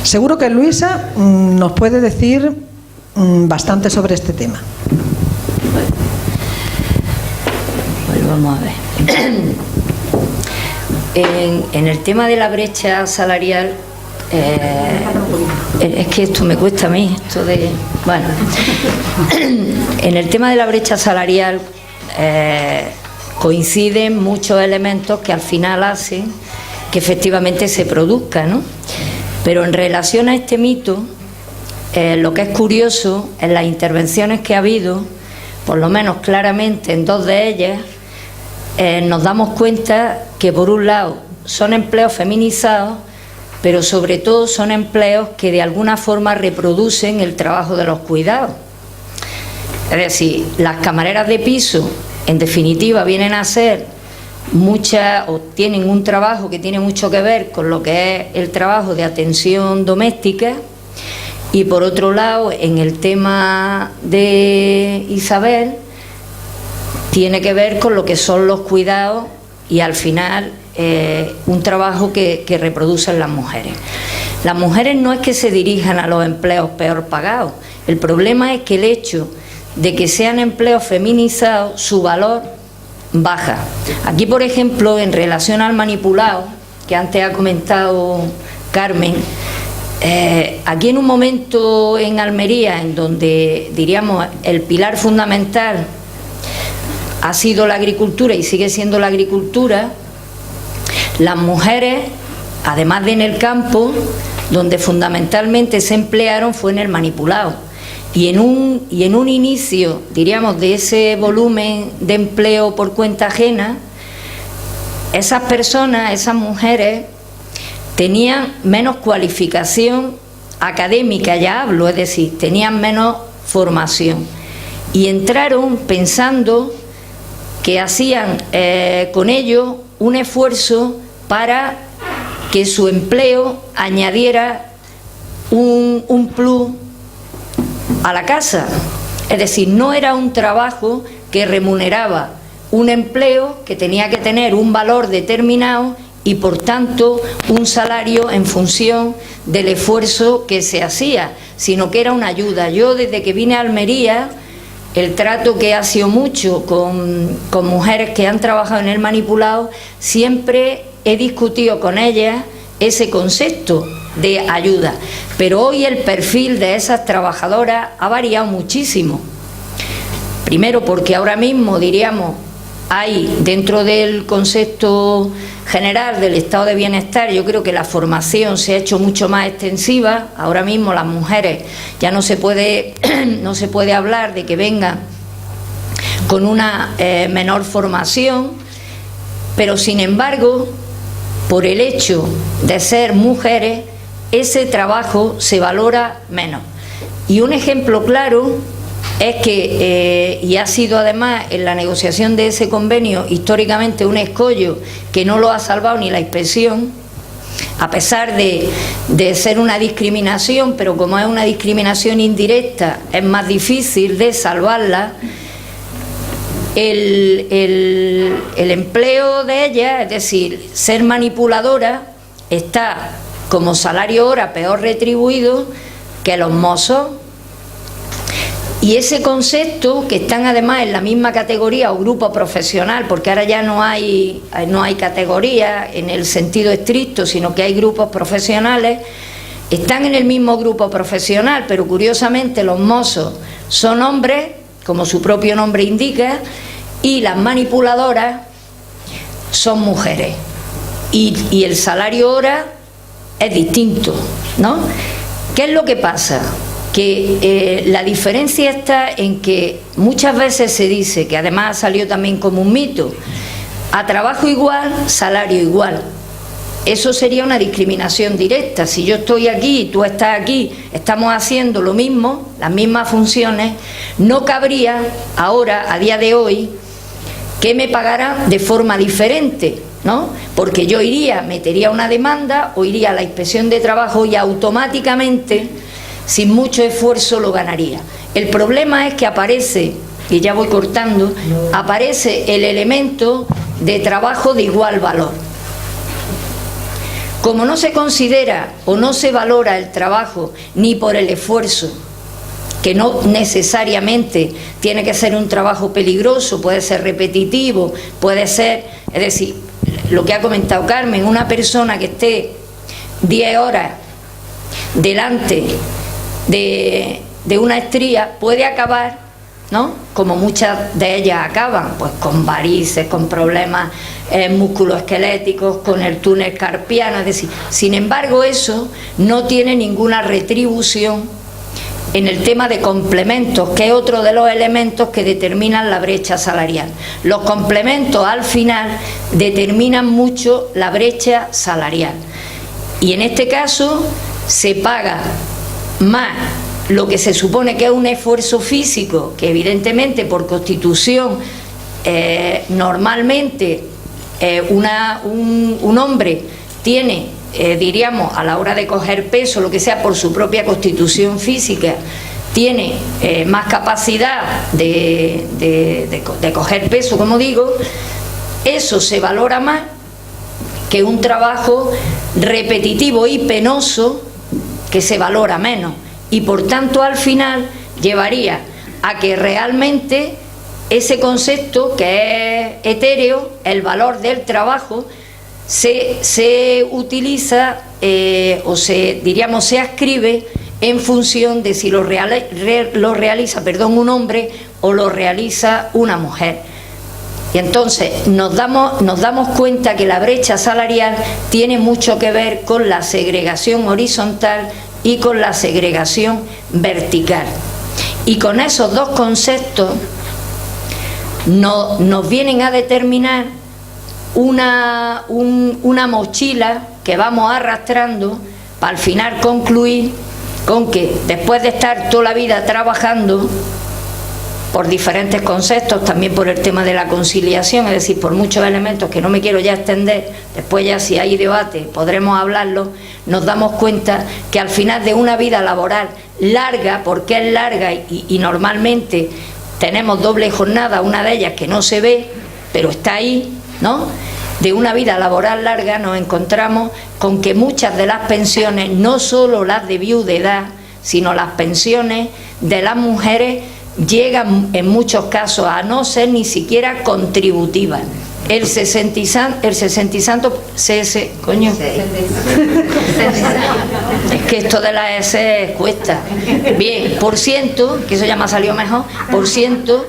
Seguro que Luisa nos puede decir bastante sobre este tema. Pues vamos a ver. En el tema de la brecha salarial, es que esto me cuesta a mí, esto de... Bueno, en el tema de la brecha salarial coinciden muchos elementos que al final hacen que efectivamente se produzca, ¿no? Pero en relación a este mito, lo que es curioso en las intervenciones que ha habido, por lo menos claramente en dos de ellas, nos damos cuenta que por un lado son empleos feminizados, pero sobre todo son empleos que de alguna forma reproducen el trabajo de los cuidados. Es decir, las camareras de piso, en definitiva, vienen a ser muchas, o tienen un trabajo que tiene mucho que ver con lo que es el trabajo de atención doméstica, y por otro lado, en el tema de Isabel, tiene que ver con lo que son los cuidados y al final un trabajo que reproducen las mujeres. Las mujeres no es que se dirijan a los empleos peor pagados, el problema es que el hecho de que sean empleos feminizados, su valor baja. Aquí, por ejemplo, en relación al manipulado, que antes ha comentado Carmen, aquí en un momento en Almería en donde, diríamos, el pilar fundamental ha sido la agricultura y sigue siendo la agricultura, las mujeres, además de en el campo, donde fundamentalmente se emplearon fue en el manipulado. Y en un inicio, diríamos, de ese volumen de empleo por cuenta ajena, esas personas, esas mujeres, tenían menos cualificación académica, ya hablo, es decir, tenían menos formación. Y entraron pensando que hacían con ello un esfuerzo para que su empleo añadiera un plus a la casa. Es decir, no era un trabajo que remuneraba un empleo que tenía que tener un valor determinado y por tanto un salario en función del esfuerzo que se hacía, sino que era una ayuda. Yo desde que vine a Almería, el trato que ha sido mucho con mujeres que han trabajado en el manipulado, siempre he discutido con ellas ese concepto de ayuda. Pero hoy el perfil de esas trabajadoras ha variado muchísimo. Primero porque ahora mismo, diríamos, hay dentro del concepto general del estado de bienestar, yo creo que la formación se ha hecho mucho más extensiva. Ahora mismo las mujeres ya no se puede hablar de que vengan con una menor formación, pero sin embargo, por el hecho de ser mujeres, ese trabajo se valora menos. Y un ejemplo claro es que, y ha sido además en la negociación de ese convenio históricamente un escollo que no lo ha salvado ni la inspección, a pesar de ser una discriminación, pero como es una discriminación indirecta, es más difícil de salvarla. El empleo de ella, es decir, ser manipuladora, está como salario hora peor retribuido que los mozos. Y ese concepto, que están además en la misma categoría o grupo profesional, porque ahora ya no hay categoría en el sentido estricto, sino que hay grupos profesionales, están en el mismo grupo profesional, pero curiosamente los mozos son hombres, como su propio nombre indica, y las manipuladoras son mujeres. Y el salario hora es distinto, ¿no? ¿Qué es lo que pasa? Que la diferencia está en que muchas veces se dice, que además salió también como un mito, a trabajo igual, salario igual. Eso sería una discriminación directa. Si yo estoy aquí y tú estás aquí, estamos haciendo lo mismo, las mismas funciones, no cabría ahora, a día de hoy, que me pagaran de forma diferente, ¿no? Porque yo metería una demanda o iría a la inspección de trabajo y automáticamente, sin mucho esfuerzo, lo ganaría. El problema es que aparece, y ya voy cortando, aparece el elemento de trabajo de igual valor. Como no se considera o no se valora el trabajo ni por el esfuerzo, que no necesariamente tiene que ser un trabajo peligroso, puede ser repetitivo, puede ser, es decir, lo que ha comentado Carmen, una persona que esté 10 horas delante de una estría puede acabar, ¿no?, como muchas de ellas acaban, pues con varices, con problemas musculoesqueléticos, con el túnel carpiano. Es decir, sin embargo, eso no tiene ninguna retribución en el tema de complementos, que es otro de los elementos que determinan la brecha salarial. Los complementos al final determinan mucho la brecha salarial, y en este caso se paga más lo que se supone que es un esfuerzo físico, que evidentemente por constitución normalmente un hombre tiene, diríamos, a la hora de coger peso, lo que sea, por su propia constitución física, tiene más capacidad de coger peso, como digo. Eso se valora más que un trabajo repetitivo y penoso, que se valora menos, y por tanto al final llevaría a que realmente ese concepto, que es etéreo, el valor del trabajo, se utiliza se ascribe en función de si lo realiza un hombre o lo realiza una mujer. Y entonces nos damos cuenta que la brecha salarial tiene mucho que ver con la segregación horizontal y con la segregación vertical. Y con esos dos conceptos nos vienen a determinar una mochila que vamos arrastrando para al final concluir con que después de estar toda la vida trabajando por diferentes conceptos, también por el tema de la conciliación, es decir, por muchos elementos que no me quiero ya extender, después ya si hay debate podremos hablarlo, nos damos cuenta que al final de una vida laboral larga, porque es larga y normalmente tenemos doble jornada, una de ellas que no se ve, pero está ahí, ¿no?, de una vida laboral larga, nos encontramos con que muchas de las pensiones, no solo las de viudedad, sino las pensiones de las mujeres, llegan en muchos casos a no ser ni siquiera contributivas. El 65, coño, es que esto de la S cuesta. Bien, por ciento, que eso ya me ha salido mejor, por ciento,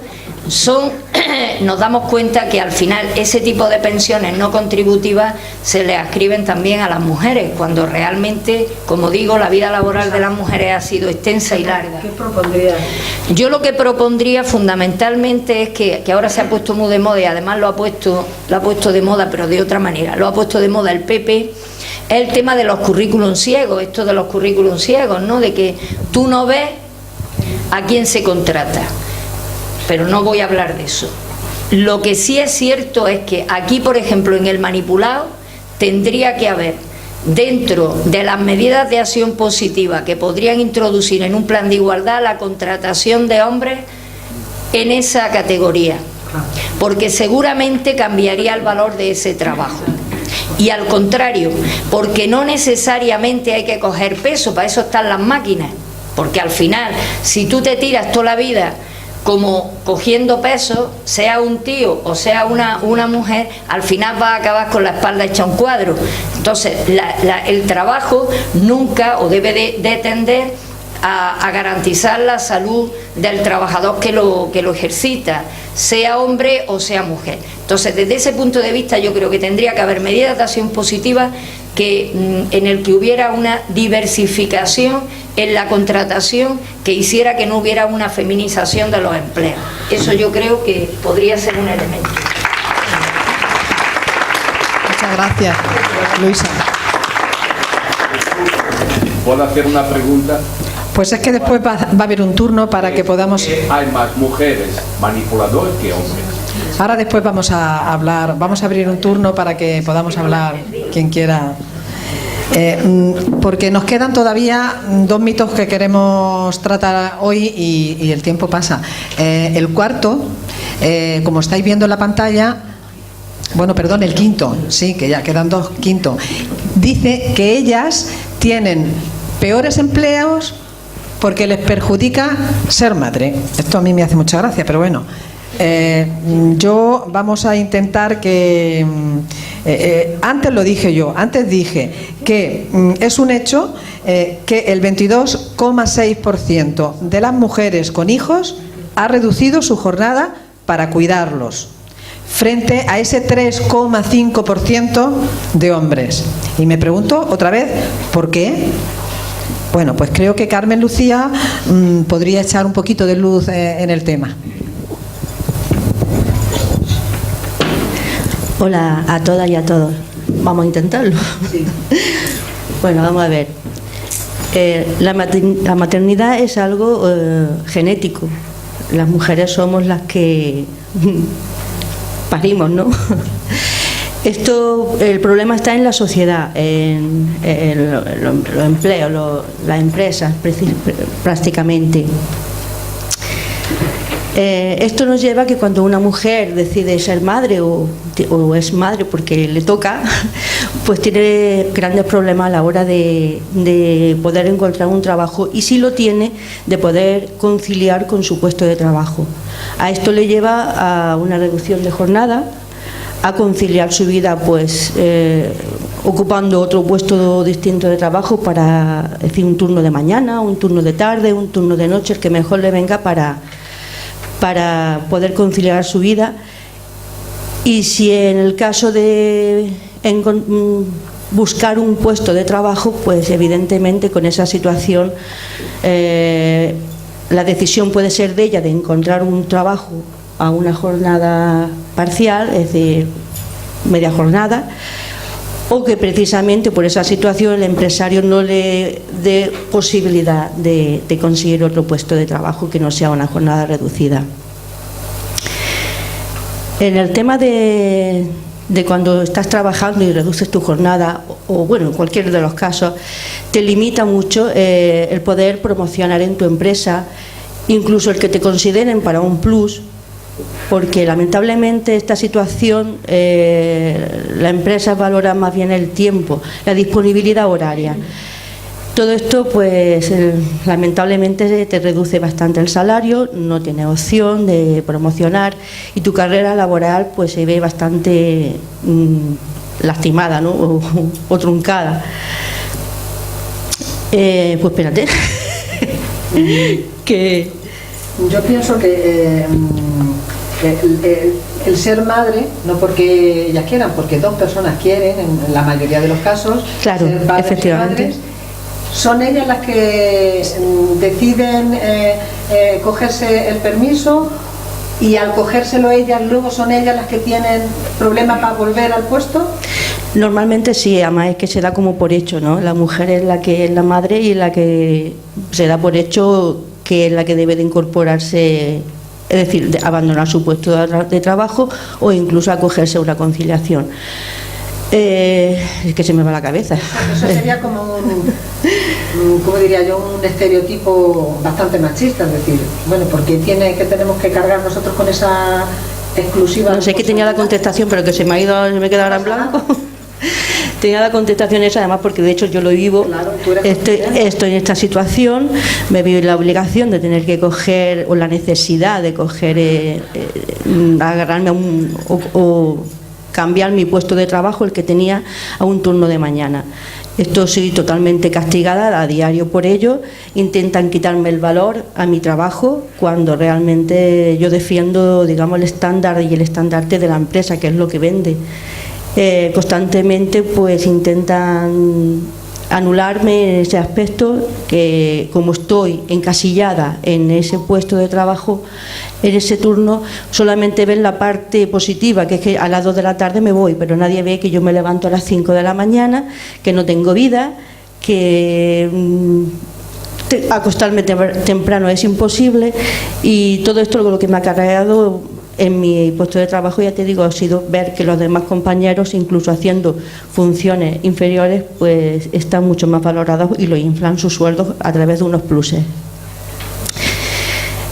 nos damos cuenta que al final ese tipo de pensiones no contributivas se le ascriben también a las mujeres, cuando realmente, como digo, la vida laboral de las mujeres ha sido extensa y larga. ¿Qué propondrías? Yo lo que propondría fundamentalmente es que ahora se ha puesto muy de moda, y además lo ha puesto de moda, pero de otra manera, lo ha puesto de moda el PP, es el tema de los currículum ciegos, esto de los currículum ciegos, ¿no?, de que tú no ves a quién se contrata. Pero no voy a hablar de eso. Lo que sí es cierto es que aquí, por ejemplo, en el manipulado, tendría que haber, dentro de las medidas de acción positiva que podrían introducir en un plan de igualdad, la contratación de hombres en esa categoría, porque seguramente cambiaría el valor de ese trabajo. Y al contrario, porque no necesariamente hay que coger peso, para eso están las máquinas, porque al final, si tú te tiras toda la vida como cogiendo peso, sea un tío o sea una mujer, al final va a acabar con la espalda hecha un cuadro. Entonces el trabajo nunca, o debe de tender a garantizar la salud del trabajador que lo ejercita, sea hombre o sea mujer. Entonces, desde ese punto de vista, yo creo que tendría que haber medidas de acción positiva en el que hubiera una diversificación en la contratación que hiciera que no hubiera una feminización de los empleos. Eso yo creo que podría ser un elemento. Muchas gracias, Luisa. ¿Puedo hacer una pregunta? Pues es que después va a haber un turno para que podamos... Hay más mujeres manipuladoras que hombres. Ahora después vamos a hablar, vamos a abrir un turno para que podamos hablar quien quiera. Porque nos quedan todavía dos mitos que queremos tratar hoy y el tiempo pasa. El cuarto, como estáis viendo en la pantalla, bueno, perdón, el quinto, sí, que ya quedan dos, quinto, dice que ellas tienen peores empleos porque les perjudica ser madre. Esto a mí me hace mucha gracia, pero bueno. Yo vamos a intentar que Antes lo dije yo, antes dije que es un hecho que el 22,6% de las mujeres con hijos ha reducido su jornada para cuidarlos, frente a ese 3,5% de hombres. Y me pregunto otra vez, ¿por qué? Bueno, pues creo que Carmen Lucía podría echar un poquito de luz en el tema. Hola a todas y a todos. Vamos a intentarlo. Sí. Bueno, vamos a ver. La maternidad es algo genético. Las mujeres somos las que parimos, ¿no? El problema está en la sociedad, en los empleos, las empresas prácticamente. Esto nos lleva a que cuando una mujer decide ser madre o es madre porque le toca, pues tiene grandes problemas a la hora de poder encontrar un trabajo, y si lo tiene, de poder conciliar con su puesto de trabajo. A esto le lleva a una reducción de jornada, a conciliar su vida pues ocupando otro puesto distinto de trabajo para, es decir, un turno de mañana, un turno de tarde, un turno de noche, el que mejor le venga para poder conciliar su vida. Y si en el caso de buscar un puesto de trabajo, pues evidentemente con esa situación la decisión puede ser de ella de encontrar un trabajo a una jornada parcial, es decir, media jornada, o que precisamente por esa situación el empresario no le dé posibilidad de conseguir otro puesto de trabajo que no sea una jornada reducida. En el tema de cuando estás trabajando y reduces tu jornada, o bueno, en cualquier de los casos, te limita mucho el poder promocionar en tu empresa, incluso el que te consideren para un plus, porque lamentablemente esta situación la empresa valora más bien el tiempo, la disponibilidad horaria. Todo esto pues lamentablemente te reduce bastante el salario, no tienes opción de promocionar y tu carrera laboral pues se ve bastante lastimada, ¿no? o truncada. Pues espérate. que yo pienso que el ser madre, no porque ellas quieran, porque dos personas quieren, en la mayoría de los casos, claro, ser padres efectivamente. Y madres, son ellas las que deciden cogerse el permiso, y al cogérselo ellas, luego son ellas las que tienen problemas para volver al puesto. Normalmente sí, además es que se da como por hecho, ¿no? La mujer es la que es la madre y la que se da por hecho que es la que debe de incorporarse, es decir, de abandonar su puesto de trabajo o incluso acogerse a una conciliación. Es que se me va la cabeza. Eso sería como ¿cómo diría yo? Un estereotipo bastante machista, es decir, bueno, porque tenemos que cargar nosotros con esa exclusiva. No sé, que tenía la contestación, pero que se me ha ido, me he quedado ahora en blanco. Tenía la contestación esa, además, porque de hecho yo lo vivo. Claro, estoy en esta situación, me veo en la obligación de tener que coger, o la necesidad de coger, agarrarme a o cambiar mi puesto de trabajo, el que tenía, a un turno de mañana. Esto soy totalmente castigada a diario por ello. Intentan quitarme el valor a mi trabajo cuando realmente yo defiendo, digamos, el estándar y el estandarte de la empresa, que es lo que vende. Constantemente pues intentan anularme en ese aspecto, que como estoy encasillada en ese puesto de trabajo, en ese turno, solamente ven la parte positiva, que es que a las 2 de la tarde me voy, pero nadie ve que yo me levanto a las 5 de la mañana, que no tengo vida, que acostarme temprano es imposible, y todo esto lo que me ha acarreado en mi puesto de trabajo, ya te digo, ha sido ver que los demás compañeros, incluso haciendo funciones inferiores, pues están mucho más valorados y lo inflan sus sueldos a través de unos pluses.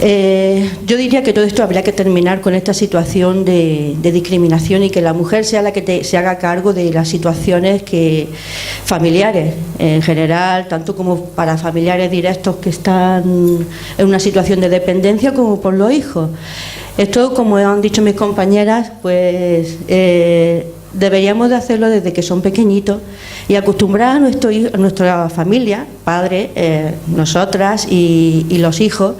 Yo diría que todo esto habría que terminar con esta situación de discriminación, y que la mujer sea la que se haga cargo de las situaciones familiares en general, tanto como para familiares directos que están en una situación de dependencia, como por los hijos. Esto, como han dicho mis compañeras, pues deberíamos de hacerlo desde que son pequeñitos y acostumbrar a nuestra familia, padres, nosotras y los hijos,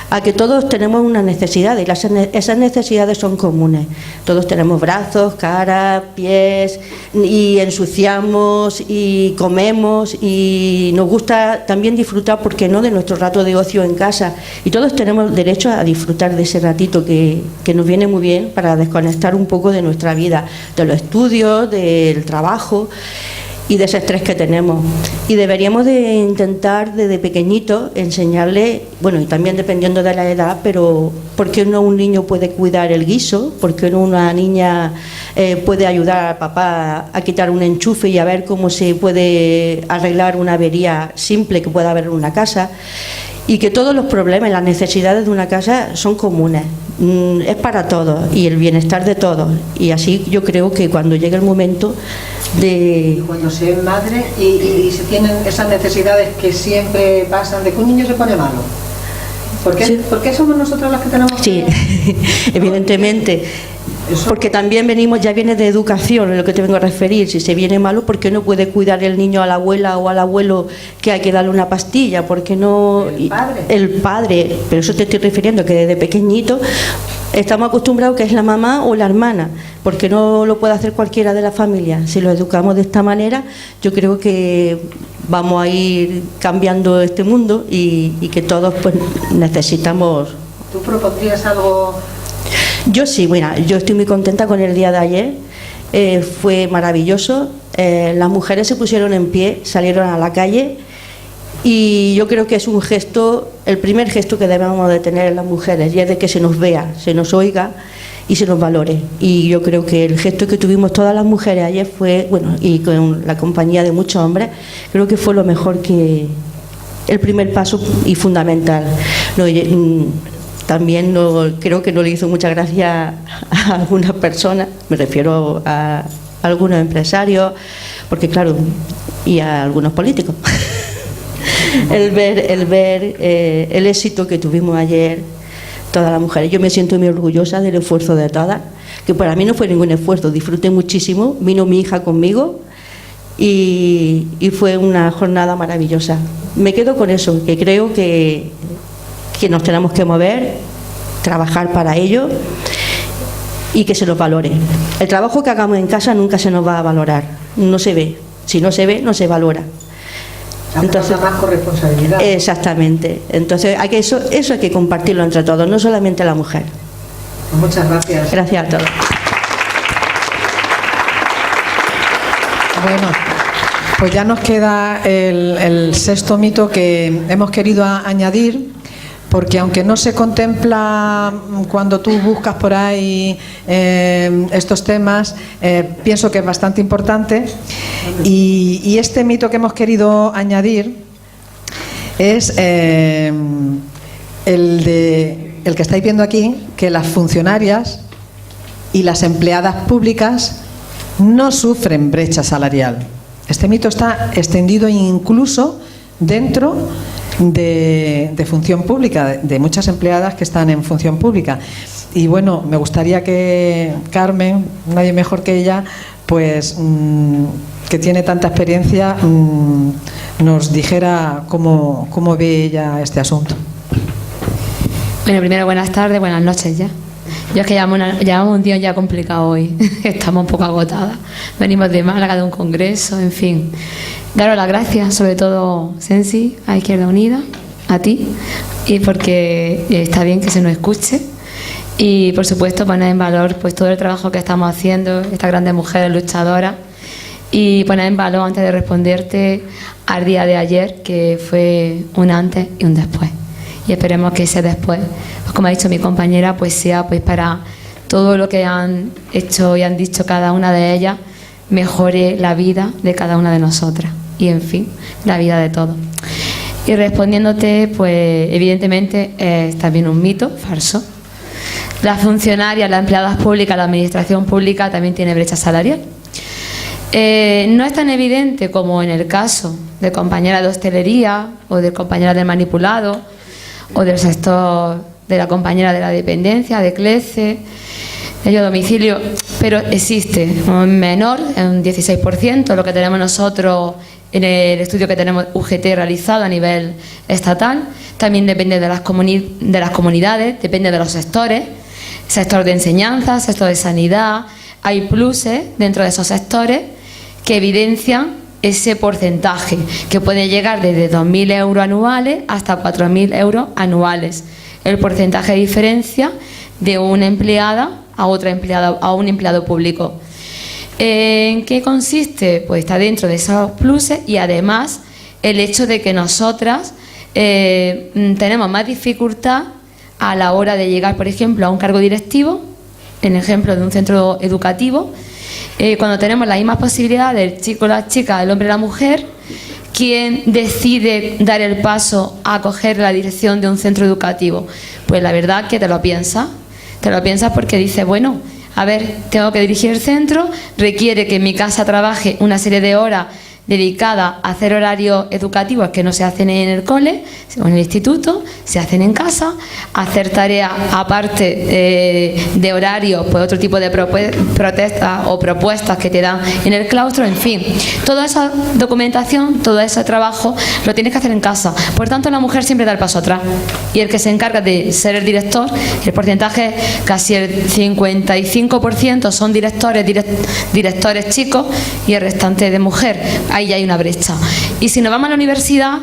a que todos tenemos unas necesidades y esas necesidades son comunes. Todos tenemos brazos, caras, pies y ensuciamos y comemos y nos gusta también disfrutar, ¿por qué no?, de nuestro rato de ocio en casa, y todos tenemos derecho a disfrutar de ese ratito que nos viene muy bien para desconectar un poco de nuestra vida, de los estudios, del trabajo y de ese estrés que tenemos. Y deberíamos de intentar desde pequeñito enseñarle, bueno, y también dependiendo de la edad, pero ¿por qué no un niño puede cuidar el guiso? ¿Por qué no una niña puede ayudar al papá a quitar un enchufe y a ver cómo se puede arreglar una avería simple que pueda haber en una casa? Y que todos los problemas y las necesidades de una casa son comunes, es para todos y el bienestar de todos. Y así yo creo que cuando llegue el momento de... Cuando se es madre y se tienen esas necesidades que siempre pasan, de que un niño se pone malo. ¿Por qué, Sí. ¿por qué somos nosotros las que tenemos Sí, evidentemente. Porque también ya viene de educación, es lo que te vengo a referir. Si se viene malo, ¿por qué no puede cuidar el niño a la abuela o al abuelo que hay que darle una pastilla? ¿Por qué no? El padre, pero eso te estoy refiriendo, que desde pequeñito estamos acostumbrados que es la mamá o la hermana, porque no lo puede hacer cualquiera de la familia. Si lo educamos de esta manera, yo creo que vamos a ir cambiando este mundo y que todos pues necesitamos. ¿Tú propondrías algo? Yo sí, bueno, yo estoy muy contenta con el día de ayer, fue maravilloso, las mujeres se pusieron en pie, salieron a la calle y yo creo que es un gesto, el primer gesto que debemos de tener las mujeres, y es de que se nos vea, se nos oiga y se nos valore. Y yo creo que el gesto que tuvimos todas las mujeres ayer fue, bueno, y con la compañía de muchos hombres, creo que fue lo mejor, que el primer paso y fundamental. También creo que no le hizo mucha gracia a algunas personas, me refiero a algunos empresarios, porque claro, y a algunos políticos. el ver el éxito que tuvimos ayer todas las mujeres. Yo me siento muy orgullosa del esfuerzo de todas, que para mí no fue ningún esfuerzo, disfruté muchísimo, vino mi hija conmigo y fue una jornada maravillosa. Me quedo con eso, que creo que nos tenemos que mover, trabajar para ello y que se nos valore. El trabajo que hagamos en casa nunca se nos va a valorar, no se ve. Si no se ve, no se valora. Entonces, más corresponsabilidad. Exactamente. Entonces eso hay que compartirlo entre todos, no solamente la mujer. Pues muchas gracias. Gracias a todos. Bueno, pues ya nos queda el sexto mito que hemos querido añadir, porque aunque no se contempla cuando tú buscas por ahí estos temas, pienso que es bastante importante, y este mito que hemos querido añadir es el que estáis viendo aquí, que las funcionarias y las empleadas públicas no sufren brecha salarial. Este mito está extendido incluso dentro de función pública, de muchas empleadas que están en función pública. Y bueno, me gustaría que Carmen, nadie mejor que ella, pues que tiene tanta experiencia, nos dijera cómo ve ella este asunto. Bueno, primero buenas tardes, buenas noches ya. Yo es que llevamos un día ya complicado hoy, estamos un poco agotadas. Venimos de Málaga, de un congreso, en fin. Daros las gracias, sobre todo, Sensi, a Izquierda Unida, a ti, y porque está bien que se nos escuche. Y, por supuesto, poner en valor pues todo el trabajo que estamos haciendo, estas grandes mujeres luchadoras, y poner en valor, antes de responderte, al día de ayer, que fue un antes y un después. Y esperemos que ese después, pues como ha dicho mi compañera, pues sea pues para todo lo que han hecho y han dicho cada una de ellas, mejore la vida de cada una de nosotras y, en fin, la vida de todos. Y respondiéndote, pues evidentemente es también un mito falso. Las funcionarias, las empleadas públicas, la administración pública también tiene brecha salarial. No es tan evidente como en el caso de compañeras de hostelería o de compañeras del manipulado o del sector de la compañera de la dependencia, de CLECE, ayuda a domicilio, pero existe menor, en un 16%, lo que tenemos nosotros en el estudio que tenemos UGT realizado a nivel estatal. También depende de las comunidades, depende de los sectores, sector de enseñanza, sector de sanidad. Hay pluses dentro de esos sectores que evidencian ese porcentaje, que puede llegar desde 2.000 euros anuales hasta 4.000 euros anuales. El porcentaje de diferencia de una empleada a otra empleada, a un empleado público. ¿En qué consiste? Pues está dentro de esos pluses, y además el hecho de que nosotras tenemos más dificultad a la hora de llegar, por ejemplo, a un cargo directivo, en ejemplo de un centro educativo, cuando tenemos las mismas posibilidades del chico, la chica, el hombre, la mujer. ¿Quién decide dar el paso a coger la dirección de un centro educativo? Pues la verdad que te lo piensas porque dices, bueno, a ver, tengo que dirigir el centro, requiere que en mi casa trabaje una serie de horas dedicadas a hacer horarios educativos que no se hacen en el cole o en el instituto, se hacen en casa, hacer tareas aparte de horarios, pues otro tipo de protestas o propuestas que te dan en el claustro, en fin, toda esa documentación, todo ese trabajo lo tienes que hacer en casa. Por tanto, la mujer siempre da el paso atrás, y el que se encarga de ser el director, el porcentaje, casi el 55% son directores chicos, y el restante de mujer. Ahí ya hay una brecha. Y si nos vamos a la universidad,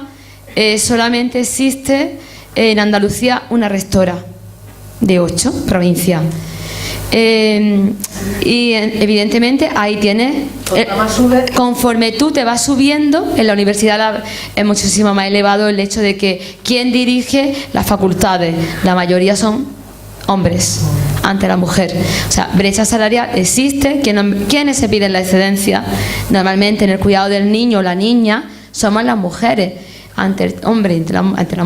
solamente existe en Andalucía una rectora de 8 provincias. Y evidentemente ahí tienes, conforme tú te vas subiendo, en la universidad es muchísimo más elevado el hecho de que quien dirige las facultades, la mayoría son hombres ante la mujer. O sea, brecha salarial existe. ¿Quiénes se piden la excedencia? Normalmente en el cuidado del niño o la niña somos las mujeres. Ante el hombre, ante la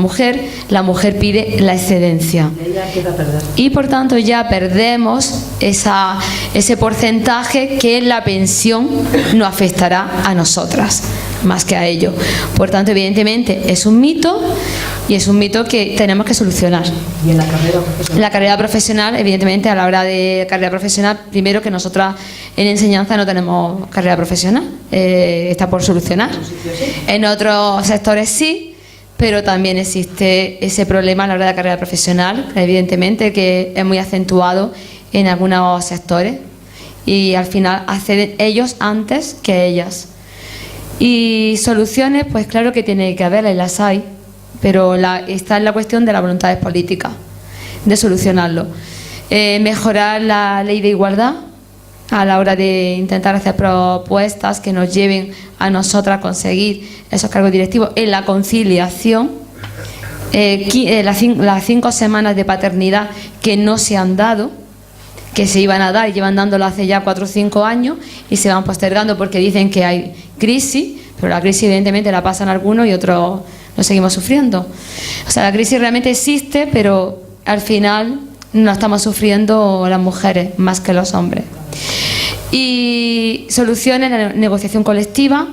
mujer pide la excedencia. Y por tanto ya perdemos ese porcentaje que en la pensión nos afectará a nosotras, más que a ellos. Por tanto, evidentemente, es un mito, y es un mito que tenemos que solucionar. ¿Y en la carrera profesional? La carrera profesional, evidentemente, a la hora de carrera profesional, primero que nosotras en enseñanza no tenemos carrera profesional, está por solucionar. En otros sectores sí, pero también existe ese problema a la hora de la carrera profesional, evidentemente, que es muy acentuado en algunos sectores, y al final acceden ellos antes que ellas. Y soluciones, pues claro que tiene que haberlas, y las hay, pero está en la cuestión de las voluntades políticas, de solucionarlo. Mejorar la ley de igualdad a la hora de intentar hacer propuestas que nos lleven a nosotras a conseguir esos cargos directivos. En la conciliación, las 5 semanas de paternidad que no se han dado, que se iban a dar y llevan dándolo hace ya 4 o 5 años, y se van postergando porque dicen que hay crisis, pero la crisis evidentemente la pasan algunos y otros lo seguimos sufriendo. O sea, la crisis realmente existe, pero al final no estamos sufriendo las mujeres más que los hombres. Y soluciones en la negociación colectiva.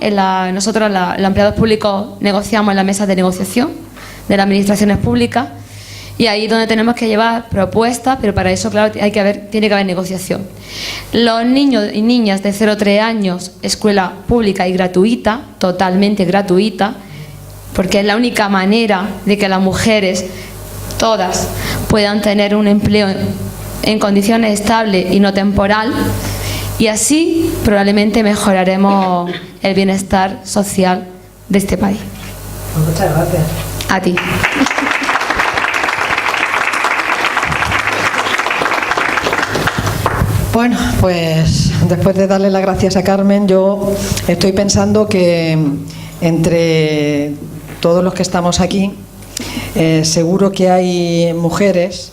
Nosotros, los empleados públicos, negociamos en la mesa de negociación de las administraciones públicas, y ahí es donde tenemos que llevar propuestas, pero para eso, claro, tiene que haber negociación. Los niños y niñas de 0 a 3 años, escuela pública y gratuita, totalmente gratuita, porque es la única manera de que las mujeres, todas, puedan tener un empleo en condiciones estables y no temporal, y así probablemente mejoraremos el bienestar social de este país. Muchas gracias. A ti. Bueno, pues después de darle las gracias a Carmen, yo estoy pensando que entre todos los que estamos aquí, seguro que hay mujeres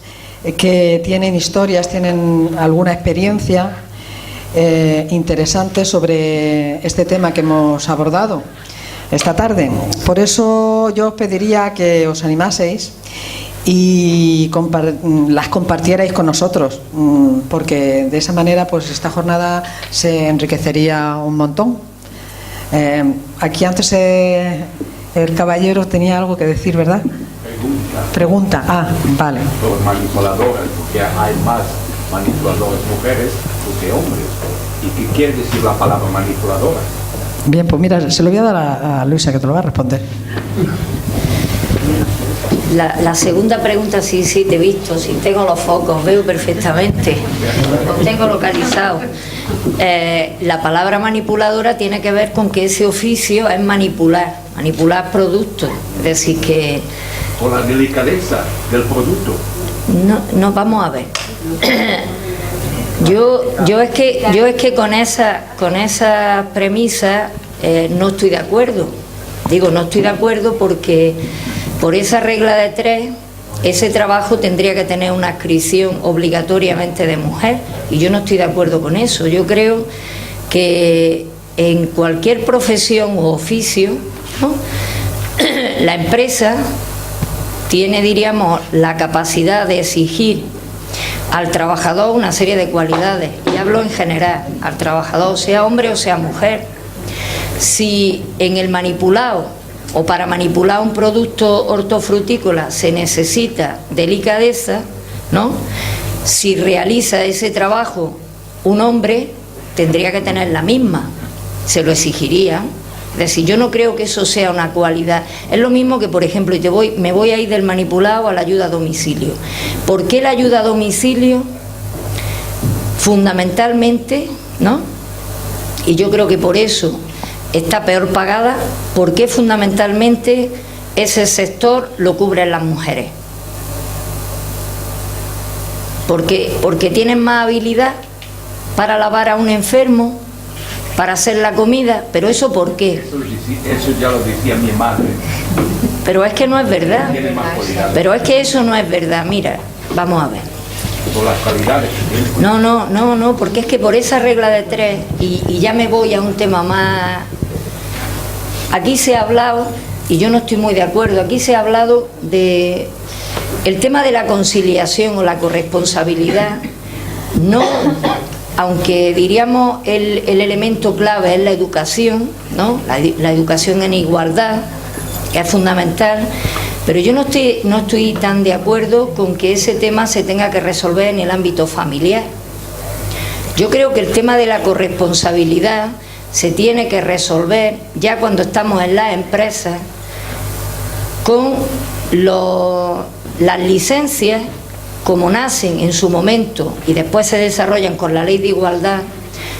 que tienen historias, tienen alguna experiencia interesante sobre este tema que hemos abordado esta tarde. Por eso yo os pediría que os animaseis y las compartierais con nosotros, porque de esa manera pues esta jornada se enriquecería un montón. Aquí antes el caballero tenía algo que decir, ¿verdad? Pregunta. Ah, vale. Los manipuladores, porque hay más manipuladores mujeres que hombres. ¿Y qué quiere decir la palabra manipuladora? Bien, pues mira, se lo voy a dar a Luisa, que te lo va a responder. La segunda pregunta, sí, te he visto, sí, tengo los focos, veo perfectamente, los tengo localizados. La palabra manipuladora tiene que ver con que ese oficio es manipular productos, es decir que... Por la delicadeza del producto. No, vamos a ver. Yo es que con esa premisa no estoy de acuerdo. Digo, no estoy de acuerdo porque por esa regla de 3, ese trabajo tendría que tener una adscripción obligatoriamente de mujer, y yo no estoy de acuerdo con eso. Yo creo que en cualquier profesión u oficio, ¿no?, la empresa tiene, diríamos, la capacidad de exigir al trabajador una serie de cualidades, y hablo en general, al trabajador, sea hombre o sea mujer. Si en el manipulado o para manipular un producto hortofrutícola se necesita delicadeza, ¿no?, si realiza ese trabajo un hombre, tendría que tener la misma, se lo exigiría. Es decir, yo no creo que eso sea una cualidad. Es lo mismo que, por ejemplo, me voy a ir del manipulado a la ayuda a domicilio. ¿Por qué la ayuda a domicilio? Fundamentalmente, ¿no?, y yo creo que por eso está peor pagada, porque fundamentalmente ese sector lo cubren las mujeres. Porque tienen más habilidad para lavar a un enfermo, para hacer la comida. ¿Pero eso por qué? Eso ya lo decía mi madre. Pero es que no es verdad. Pero es que eso no es verdad. Mira, vamos a ver. Por las cualidades que tiene. No, porque es que por esa regla de 3, y ya me voy a un tema más... Aquí se ha hablado, y yo no estoy muy de acuerdo, aquí se ha hablado de el tema de la conciliación o la corresponsabilidad. No, aunque diríamos el elemento clave es la educación, ¿no?, la educación en igualdad, que es fundamental, pero yo no estoy tan de acuerdo con que ese tema se tenga que resolver en el ámbito familiar. Yo creo que el tema de la corresponsabilidad se tiene que resolver ya cuando estamos en las empresas con las licencias, como nacen en su momento y después se desarrollan con la ley de igualdad.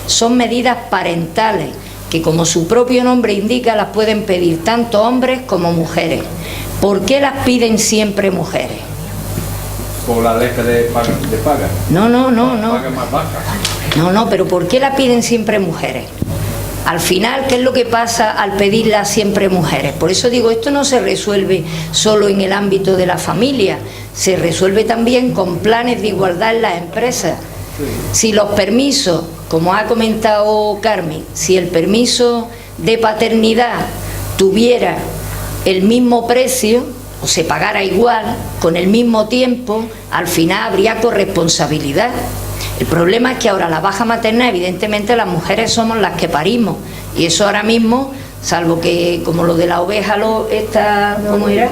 Son medidas parentales que, como su propio nombre indica, las pueden pedir tanto hombres como mujeres. ¿Por qué las piden siempre mujeres? Por la ley de paga. No. Paga más baja. No, pero ¿por qué la piden siempre mujeres? Al final, ¿qué es lo que pasa al pedirla siempre mujeres? Por eso digo, esto no se resuelve solo en el ámbito de la familia, se resuelve también con planes de igualdad en las empresas. Si los permisos, como ha comentado Carmen, si el permiso de paternidad tuviera el mismo precio o se pagara igual, con el mismo tiempo, al final habría corresponsabilidad. El problema es que ahora la baja maternal, evidentemente las mujeres somos las que parimos, y eso ahora mismo, salvo que como lo de la oveja, ¿cómo era?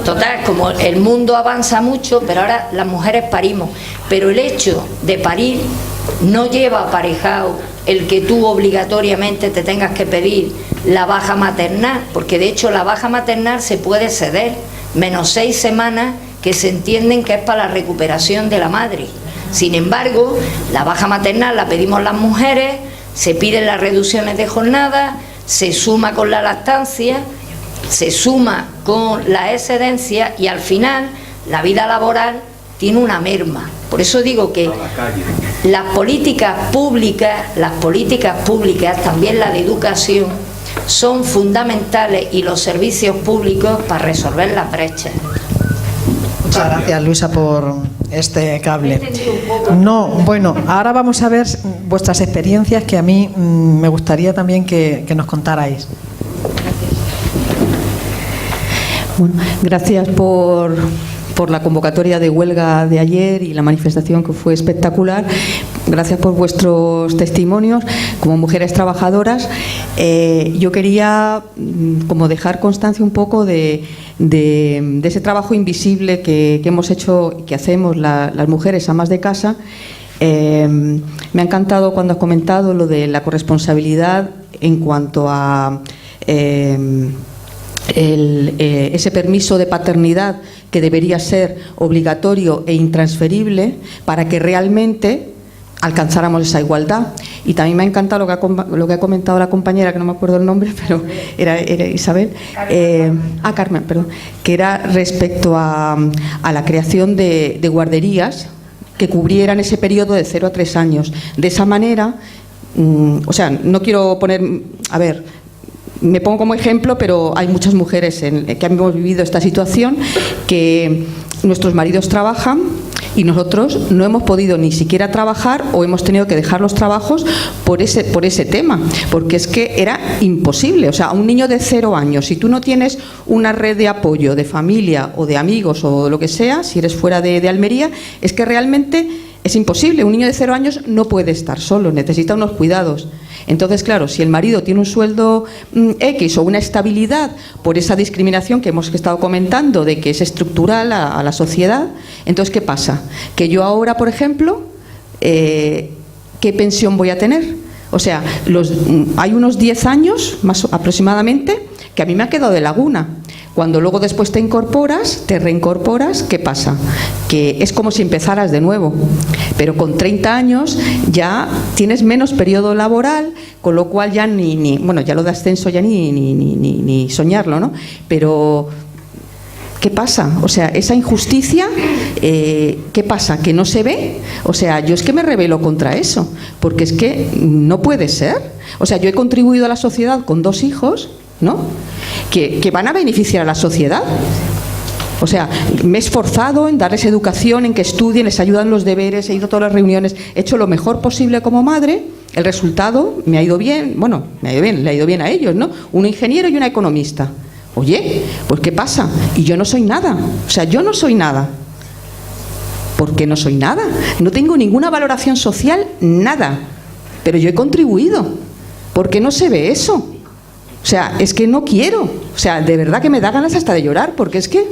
Total, como el mundo avanza mucho, pero ahora las mujeres parimos. Pero el hecho de parir no lleva aparejado el que tú obligatoriamente te tengas que pedir la baja maternal, porque de hecho la baja maternal se puede ceder, menos 6 semanas que se entienden que es para la recuperación de la madre. Sin embargo, la baja maternal la pedimos las mujeres, se piden las reducciones de jornada, se suma con la lactancia, se suma con la excedencia, y al final la vida laboral tiene una merma. Por eso digo que las políticas públicas, también la de educación, son fundamentales, y los servicios públicos para resolver las brechas. Muchas gracias, Luisa, por este cable. No, bueno, ahora vamos a ver vuestras experiencias, que a mí me gustaría también que nos contarais. Bueno, gracias por la convocatoria de huelga de ayer y la manifestación, que fue espectacular. Gracias por vuestros testimonios como mujeres trabajadoras. Yo quería como dejar constancia un poco de ese trabajo invisible que hemos hecho, que hacemos las mujeres amas de casa. Me ha encantado cuando has comentado lo de la corresponsabilidad en cuanto a ese permiso de paternidad que debería ser obligatorio e intransferible para que realmente alcanzáramos esa igualdad. Y también me ha encantado lo que ha comentado la compañera, que no me acuerdo el nombre, pero era Isabel, Carmen, perdón, que era respecto a la creación de guarderías que cubrieran ese periodo de 0 a 3 años. De esa manera, o sea, no quiero poner, a ver, me pongo como ejemplo, pero hay muchas mujeres que hemos vivido esta situación, que nuestros maridos trabajan y nosotros no hemos podido ni siquiera trabajar o hemos tenido que dejar los trabajos por ese tema, porque es que era imposible. O sea, a un niño de 0 años, si tú no tienes una red de apoyo de familia o de amigos o lo que sea, si eres fuera de Almería, es que realmente es imposible. Un niño de 0 años no puede estar solo, necesita unos cuidados. Entonces, claro, si el marido tiene un sueldo X o una estabilidad por esa discriminación que hemos estado comentando, de que es estructural a la sociedad, entonces, ¿qué pasa? Que yo ahora, por ejemplo, ¿qué pensión voy a tener? O sea, hay unos 10 años más aproximadamente que a mí me ha quedado de laguna. Cuando luego después te reincorporas, ¿qué pasa? Que es como si empezaras de nuevo, pero con 30 años ya tienes menos periodo laboral, con lo cual ya bueno, ya lo de ascenso ya ni soñarlo, ¿no? Pero ¿qué pasa? O sea, esa injusticia, ¿qué pasa? ¿Que no se ve? O sea, yo es que me rebelo contra eso, porque es que no puede ser. O sea, yo he contribuido a la sociedad con 2 hijos, ¿no? Que van a beneficiar a la sociedad. O sea, me he esforzado en darles educación, en que estudien, les ayudan los deberes, he ido a todas las reuniones, he hecho lo mejor posible como madre. El resultado me ha ido bien, bueno, le ha ido bien a ellos, ¿no? Un ingeniero y una economista. Oye, pues ¿qué pasa? Y yo no soy nada. O sea, yo no soy nada. ¿Por qué no soy nada? No tengo ninguna valoración social, nada. Pero yo he contribuido. ¿Por qué no se ve eso? O sea, es que no quiero. O sea, de verdad que me da ganas hasta de llorar, porque es que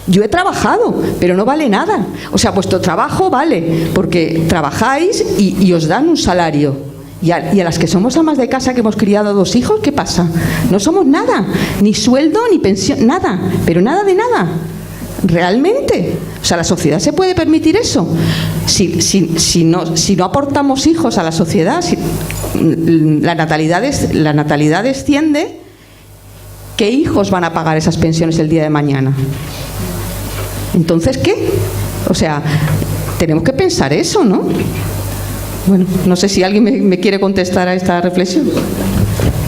yo he trabajado, pero no vale nada. O sea, vuestro trabajo vale, porque trabajáis y os dan un salario. Y a las que somos amas de casa, que hemos criado 2 hijos, ¿qué pasa? No somos nada, ni sueldo, ni pensión, nada, pero nada de nada. ¿Realmente? O sea, ¿la sociedad se puede permitir eso? Si no aportamos hijos a la sociedad, la natalidad desciende, ¿qué hijos van a pagar esas pensiones el día de mañana? Entonces, ¿qué? O sea, tenemos que pensar eso, ¿no? Bueno, no sé si alguien me quiere contestar a esta reflexión.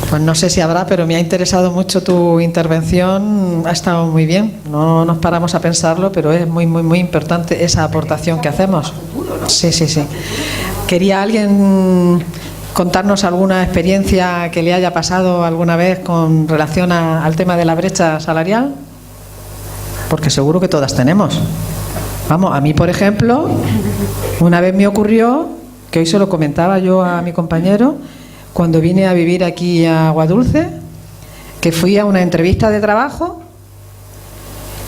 Pues no sé si habrá, pero me ha interesado mucho tu intervención, ha estado muy bien. No nos paramos a pensarlo, pero es muy, muy, muy importante esa aportación que hacemos. Sí. ¿Quería alguien contarnos alguna experiencia que le haya pasado alguna vez con relación al tema de la brecha salarial? Porque seguro que todas tenemos. Vamos, a mí, por ejemplo, una vez me ocurrió, que hoy se lo comentaba yo a mi compañero, cuando vine a vivir aquí a Aguadulce, que fui a una entrevista de trabajo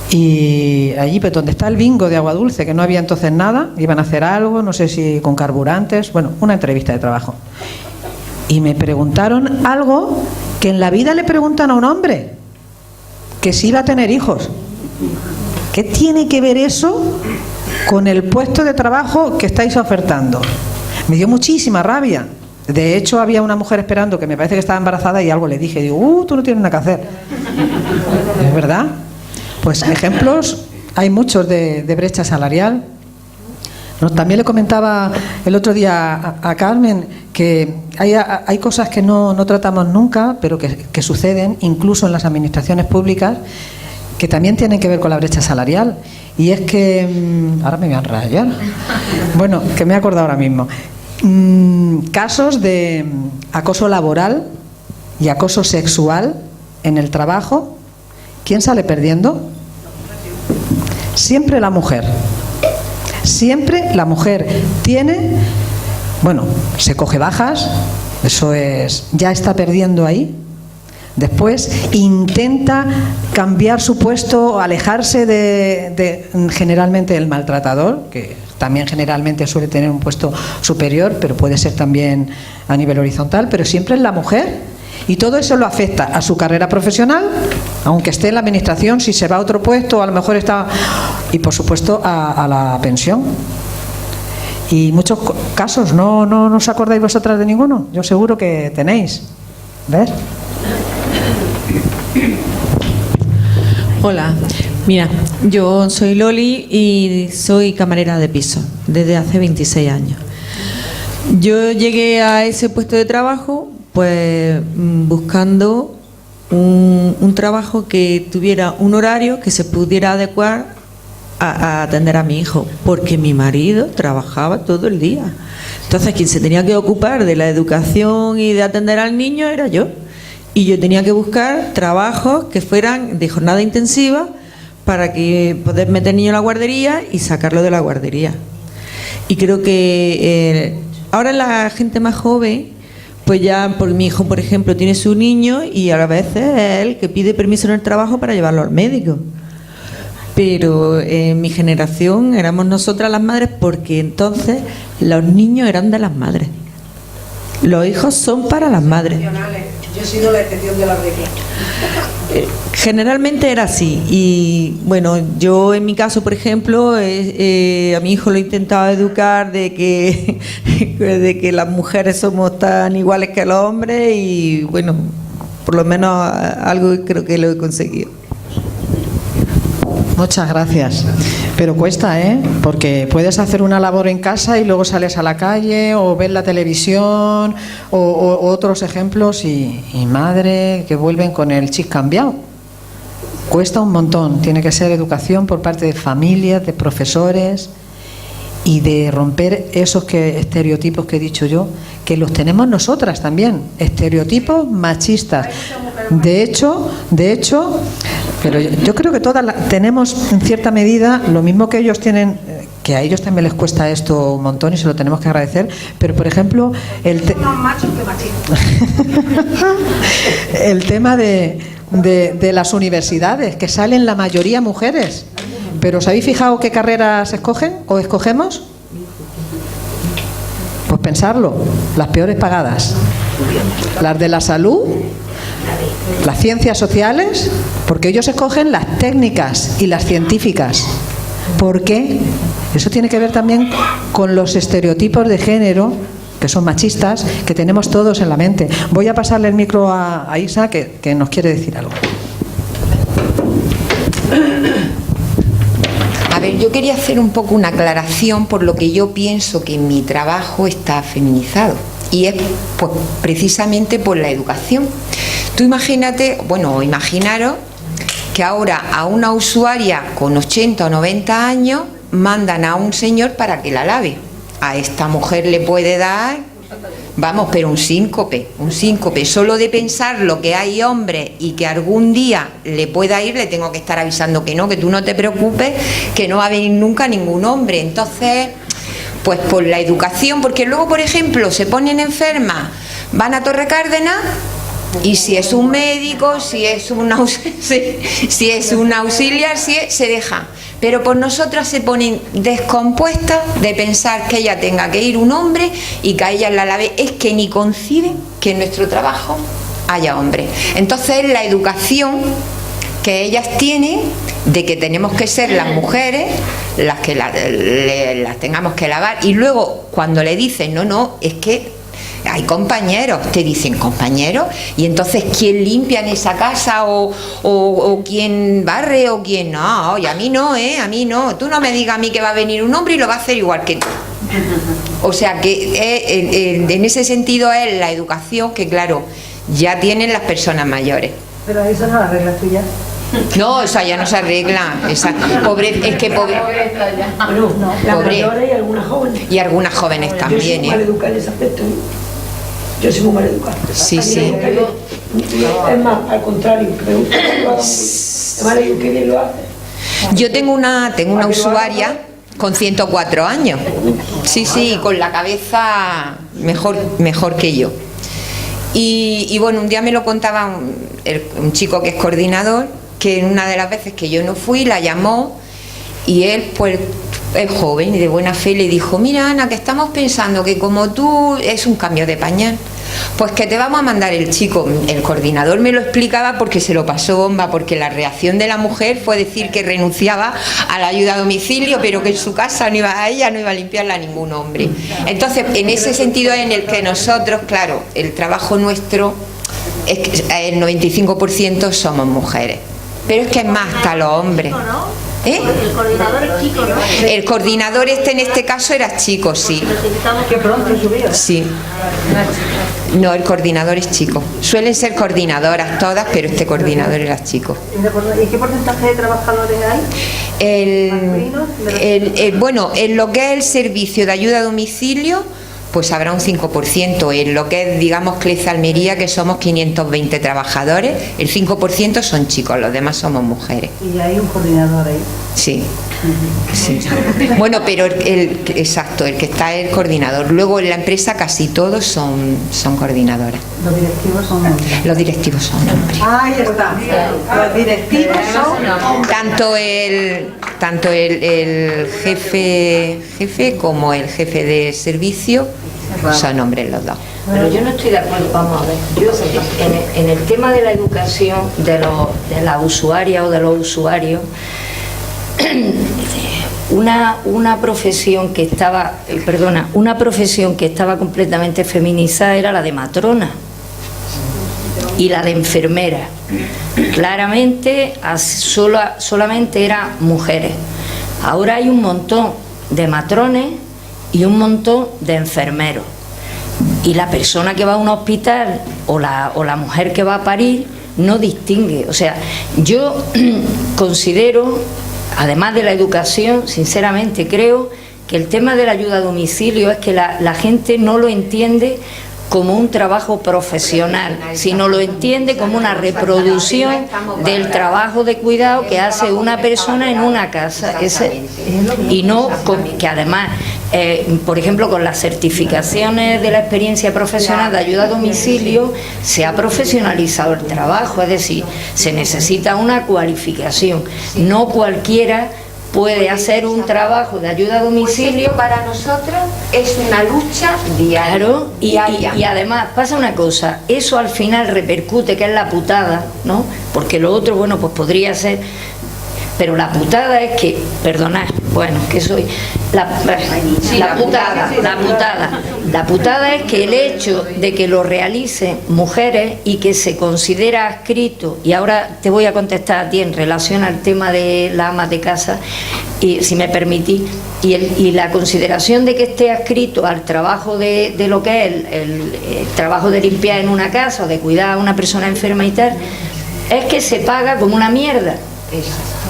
y allí, pues donde está el bingo de Aguadulce, que no había entonces nada, iban a hacer algo, no sé si con carburantes, bueno, una entrevista de trabajo. Y me preguntaron algo que en la vida le preguntan a un hombre, que si iba a tener hijos. ¿Qué tiene que ver eso con el puesto de trabajo que estáis ofertando? Me dio muchísima rabia. De hecho, había una mujer esperando que me parece que estaba embarazada y algo le dije. Digo, tú no tienes nada que hacer. ¿Es verdad? Pues ejemplos hay muchos de brecha salarial. También le comentaba el otro día a Carmen que hay cosas que no tratamos nunca, pero que suceden incluso en las administraciones públicas, que también tienen que ver con la brecha salarial. Y es que... ahora me voy a enrayar. Bueno, que me he acordado ahora mismo. Casos de acoso laboral y acoso sexual en el trabajo. ¿Quién sale perdiendo? Siempre la mujer. Siempre la mujer tiene, bueno, se coge bajas, Eso es, ya está perdiendo ahí. Después intenta cambiar su puesto o alejarse de generalmente el maltratador, que también generalmente suele tener un puesto superior, pero puede ser también a nivel horizontal, pero siempre es la mujer. Y todo eso lo afecta a su carrera profesional, aunque esté en la administración, si se va a otro puesto, a lo mejor está... Y por supuesto a la pensión. Y muchos casos, ¿no os acordáis vosotras de ninguno? Yo seguro que tenéis. ¿Ves? Hola, mira, yo soy Loli y soy camarera de piso desde hace 26 años. Yo llegué a ese puesto de trabajo pues buscando un trabajo que tuviera un horario que se pudiera adecuar a atender a mi hijo, porque mi marido trabajaba todo el día. Entonces quien se tenía que ocupar de la educación y de atender al niño era yo. Y yo tenía que buscar trabajos que fueran de jornada intensiva para que poder meter niño en la guardería y sacarlo de la guardería. Y creo que ahora la gente más joven, pues ya, por mi hijo, por ejemplo, tiene su niño y a veces es él que pide permiso en el trabajo para llevarlo al médico. Pero en mi generación éramos nosotras las madres, porque entonces los niños eran de las madres. Los hijos son para las madres. Yo he sido la excepción de la regla. Generalmente era así. Y bueno, yo en mi caso, por ejemplo, a mi hijo lo he intentado educar de que las mujeres somos tan iguales que los hombres, y bueno, por lo menos algo creo que lo he conseguido. Muchas gracias. Pero cuesta, porque puedes hacer una labor en casa y luego sales a la calle o ves la televisión o otros ejemplos y madre que vuelven con el chip cambiado. Cuesta un montón. Tiene que ser educación por parte de familias, de profesores, y de romper esos estereotipos que he dicho yo, que los tenemos nosotras también, estereotipos machistas. De hecho, pero yo creo que todas tenemos en cierta medida lo mismo que ellos tienen, que a ellos también les cuesta esto un montón y se lo tenemos que agradecer, pero por ejemplo el tema de las universidades, que salen la mayoría mujeres. ¿Pero os habéis fijado qué carreras escogen o escogemos? Pues pensarlo, las peores pagadas. Las de la salud, las ciencias sociales, porque ellos escogen las técnicas y las científicas. ¿Por qué? Eso tiene que ver también con los estereotipos de género, que son machistas, que tenemos todos en la mente. Voy a pasarle el micro a Isa, que nos quiere decir algo. A ver, yo quería hacer un poco una aclaración por lo que yo pienso que mi trabajo está feminizado, y es pues precisamente por la educación. Tú imagínate, imaginaros que ahora a una usuaria con 80 o 90 años mandan a un señor para que la lave. A esta mujer le puede dar, pero un síncope, solo de pensar lo que hay hombres y que algún día le pueda ir, le tengo que estar avisando que tú no te preocupes, que no va a venir nunca ningún hombre. Entonces, pues por la educación, porque luego, por ejemplo, se ponen enfermas, van a Torre Cárdenas, y si es un médico, si es un auxiliar, se deja. Pero por nosotras se ponen descompuestas de pensar que ella tenga que ir un hombre y que a ella la lave. Es que ni conciben que en nuestro trabajo haya hombres. Entonces la educación que ellas tienen de que tenemos que ser las mujeres las que las tengamos que lavar. Y luego cuando le dicen no, es que hay compañeros, te dicen compañeros, y entonces ¿quién limpia en esa casa o quién barre o quién no? Y a mí no, a mí no. Tú no me digas a mí que va a venir un hombre y lo va a hacer igual que tú. O sea que en ese sentido es la educación que claro ya tienen las personas mayores. Pero eso no la arreglas tú ya. No, esa ya no se arregla. Pobre. Mayores y algunas jóvenes. Y algunas jóvenes también. Yo soy muy mal educada en ese aspecto. Yo soy muy mal educada. Sí. Es más, al contrario, me gusta que lo hagan muy. Además, digo que bien lo hace. Yo tengo una usuaria con 104 años. Sí, con la cabeza mejor que yo. Y bueno, un día me lo contaba un chico que es coordinador, que en una de las veces que yo no fui, la llamó, y él, pues, es joven y de buena fe, le dijo: mira, Ana, que estamos pensando que como tú es un cambio de pañal, pues que te vamos a mandar el chico. El coordinador me lo explicaba porque se lo pasó bomba, porque la reacción de la mujer fue decir que renunciaba a la ayuda a domicilio, pero que en su casa no iba, a ella no iba a limpiarla a ningún hombre. Entonces, en ese sentido en el que nosotros, claro, el trabajo nuestro es que el 95% somos mujeres, pero es que es más hasta los hombres. ¿Eh? El coordinador es chico, ¿no? El coordinador en este caso era chico, sí. Que pronto subió. Sí. No, el coordinador es chico. Suelen ser coordinadoras todas, pero este coordinador era chico. ¿Y qué porcentaje de trabajadores hay? Bueno, en lo que es el servicio de ayuda a domicilio, pues habrá un 5%. En lo que es, digamos, CLEZ Almería, que somos 520 trabajadores, el 5% son chicos, los demás somos mujeres. ¿Y hay un coordinador ahí? Sí. Sí. Bueno, pero exacto, el que está es el coordinador. Luego en la empresa casi todos son coordinadoras. ¿Los directivos son hombres? Los directivos son hombres. Ahí está. Los directivos son tanto el jefe como el jefe de servicio son hombres los dos. Pero yo no estoy de acuerdo, vamos a ver. Yo en el tema de la educación de las usuarias o de los usuarios, una profesión que estaba completamente feminizada era la de matrona y la de enfermera. Claramente solamente eran mujeres. Ahora hay un montón de matrones y un montón de enfermeros, y la persona que va a un hospital o la mujer que va a parir no distingue. O sea, yo considero, además de la educación, sinceramente creo que el tema de la ayuda a domicilio es que la gente no lo entiende como un trabajo profesional, sino lo entiende como una reproducción del trabajo de cuidado que hace una persona en una casa. Y no que además, por ejemplo, con las certificaciones de la experiencia profesional de ayuda a domicilio se ha profesionalizado el trabajo, es decir, se necesita una cualificación. No cualquiera puede hacer un trabajo de ayuda a domicilio. Pues para nosotros es una lucha diaria. Claro, y además pasa una cosa, eso al final repercute, que es la putada, ¿no? Porque lo otro, bueno, pues podría ser, pero la putada es que, perdonad, bueno, que soy la putada es que el hecho de que lo realicen mujeres y que se considera adscrito, y ahora te voy a contestar a ti en relación al tema de las amas de casa, y si me permitís, y la consideración de que esté adscrito al trabajo de lo que es el trabajo de limpiar en una casa o de cuidar a una persona enferma y tal, es que se paga como una mierda.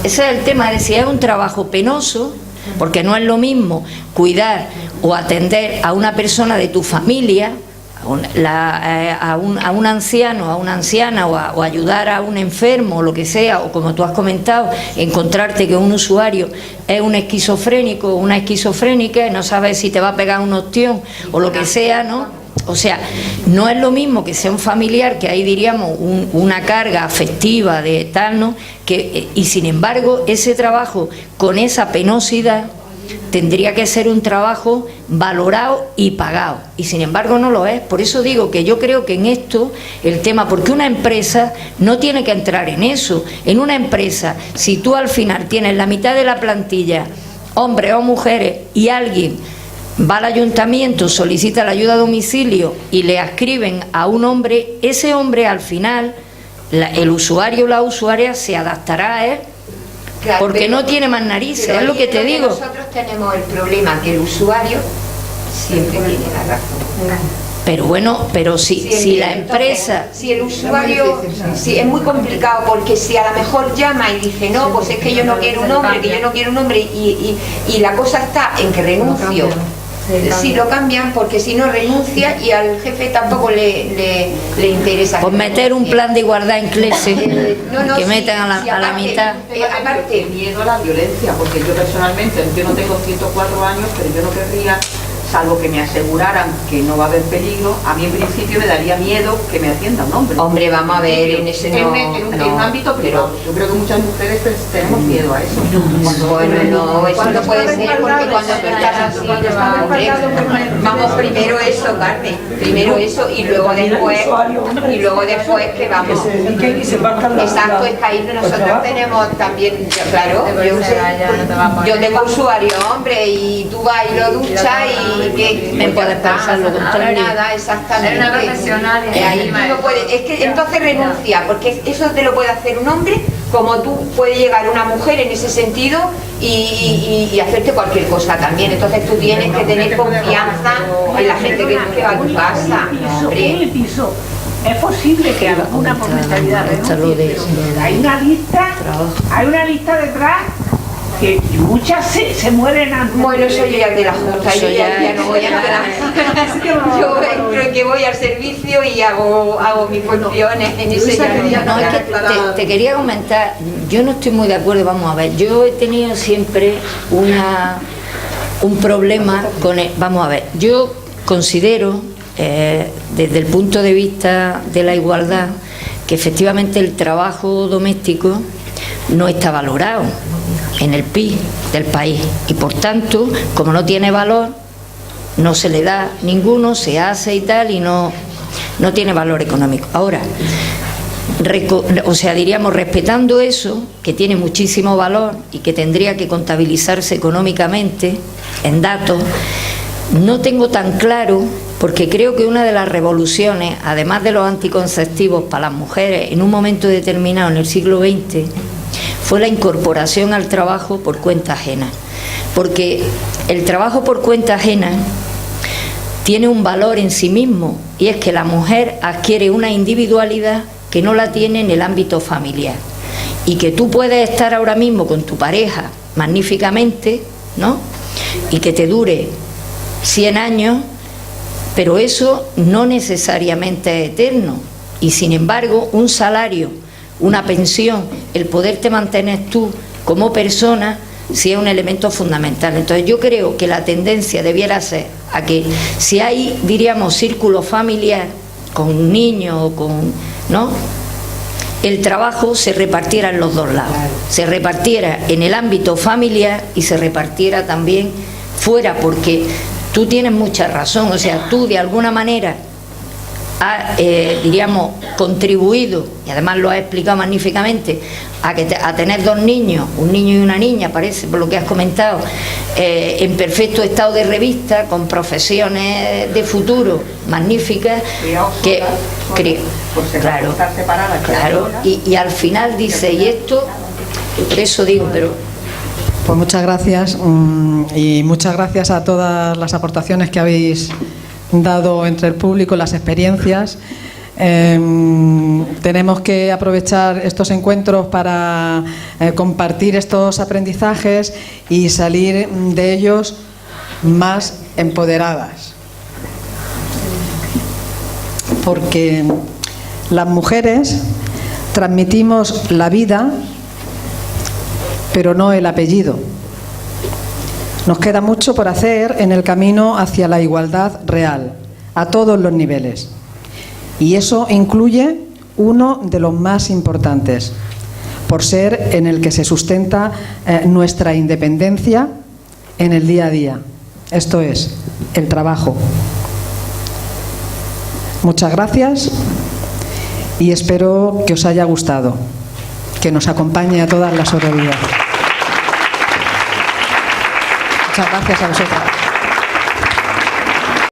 Ese es el tema, es decir, es un trabajo penoso, porque no es lo mismo cuidar o atender a una persona de tu familia, a un anciano, a una anciana, o ayudar a un enfermo o lo que sea, o como tú has comentado, encontrarte que un usuario es un esquizofrénico o una esquizofrénica y no sabes si te va a pegar un ostión o lo que sea, ¿no? O sea, no es lo mismo que sea un familiar, que ahí diríamos una carga afectiva de tal, ¿no? Y sin embargo, ese trabajo con esa penosidad tendría que ser un trabajo valorado y pagado, y sin embargo no lo es. Por eso digo que yo creo que en esto el tema, porque una empresa no tiene que entrar en eso. En una empresa, si tú al final tienes la mitad de la plantilla hombres o mujeres y alguien va al ayuntamiento, solicita la ayuda a domicilio y le adscriben a un hombre, ese hombre al final, el usuario o la usuaria se adaptará a él, claro, porque no tiene más narices, es lo que te digo. Nosotros tenemos el problema que el usuario siempre tiene la razón. Pero bueno, pero si la empresa... Si el usuario... Sí, es muy complicado, porque si a lo mejor llama y dice, no, pues es que yo no quiero un hombre, y la cosa está en que renuncio. Si lo cambian, porque si no renuncia y al jefe tampoco le interesa. Pues meter un plan de igualdad en clase, que metan a la mitad. Aparte, miedo a la violencia, porque yo personalmente, yo no tengo 104 años, pero yo no querría salvo que me aseguraran que no va a haber peligro, a mí en principio me daría miedo que me atienda un hombre. Hombre, vamos a ver, en ese en un ámbito privado. Yo creo que muchas mujeres tenemos miedo a eso. Bueno, no, eso no puede ser, porque cuando tú estás así, hombre, vamos, primero eso, Carmen, primero eso, y luego después que vamos. Exacto, es que ahí nosotros tenemos también, claro, yo tengo usuario, hombre, y tú vas y lo duchas y que me puedes pensar lo contrario. Nada, exactamente. Ser una profesional y ahí no puede, es que entonces renuncia, porque eso te lo puede hacer un hombre, como tú puede llegar una mujer en ese sentido y hacerte cualquier cosa también. Entonces tú tienes que tener confianza en la gente que va a tu casa. El piso. Es posible que alguna por mentalidad renuncie, pero hay una lista detrás que muchas se mueren antes. Bueno, eso yo ya de la justa, yo ya no voy a nada. Yo creo que voy al servicio y hago mis funciones en ese ya no, es que te quería comentar, yo no estoy muy de acuerdo, vamos a ver, yo he tenido siempre un problema con vamos a ver, yo considero desde el punto de vista de la igualdad que efectivamente el trabajo doméstico no está valorado en el PIB del país y por tanto, como no tiene valor, no se le da ninguno, se hace y tal y no tiene valor económico. Ahora, diríamos, respetando eso, que tiene muchísimo valor y que tendría que contabilizarse económicamente en datos, no tengo tan claro, porque creo que una de las revoluciones, además de los anticonceptivos para las mujeres en un momento determinado en el siglo XX, fue la incorporación al trabajo por cuenta ajena. Porque el trabajo por cuenta ajena tiene un valor en sí mismo, y es que la mujer adquiere una individualidad que no la tiene en el ámbito familiar. Y que tú puedes estar ahora mismo con tu pareja magníficamente, ¿no? Y que te dure 100 años, pero eso no necesariamente es eterno. Y sin embargo, un salario, una pensión, el poderte mantener tú como persona, sí es un elemento fundamental. Entonces yo creo que la tendencia debiera ser a que si hay, diríamos, círculo familiar con niños, ¿no?, el trabajo se repartiera en los dos lados, se repartiera en el ámbito familiar y se repartiera también fuera, porque tú tienes mucha razón, o sea, tú de alguna manera has, diríamos, contribuido, y además lo has explicado magníficamente, a tener dos niños, un niño y una niña, parece, por lo que has comentado, en perfecto estado de revista, con profesiones de futuro magníficas, que claro, y al final dice, y esto, por eso digo, pero... Pues muchas gracias, y muchas gracias a todas las aportaciones que habéis dado entre el público, las experiencias. Tenemos que aprovechar estos encuentros para compartir estos aprendizajes y salir de ellos más empoderadas, porque las mujeres transmitimos la vida, pero no el apellido. Nos queda mucho por hacer en el camino hacia la igualdad real, a todos los niveles. Y eso incluye uno de los más importantes, por ser en el que se sustenta nuestra independencia en el día a día. Esto es, el trabajo. Muchas gracias y espero que os haya gustado, que nos acompañe a todas las sororidades. Muchas gracias a vosotras.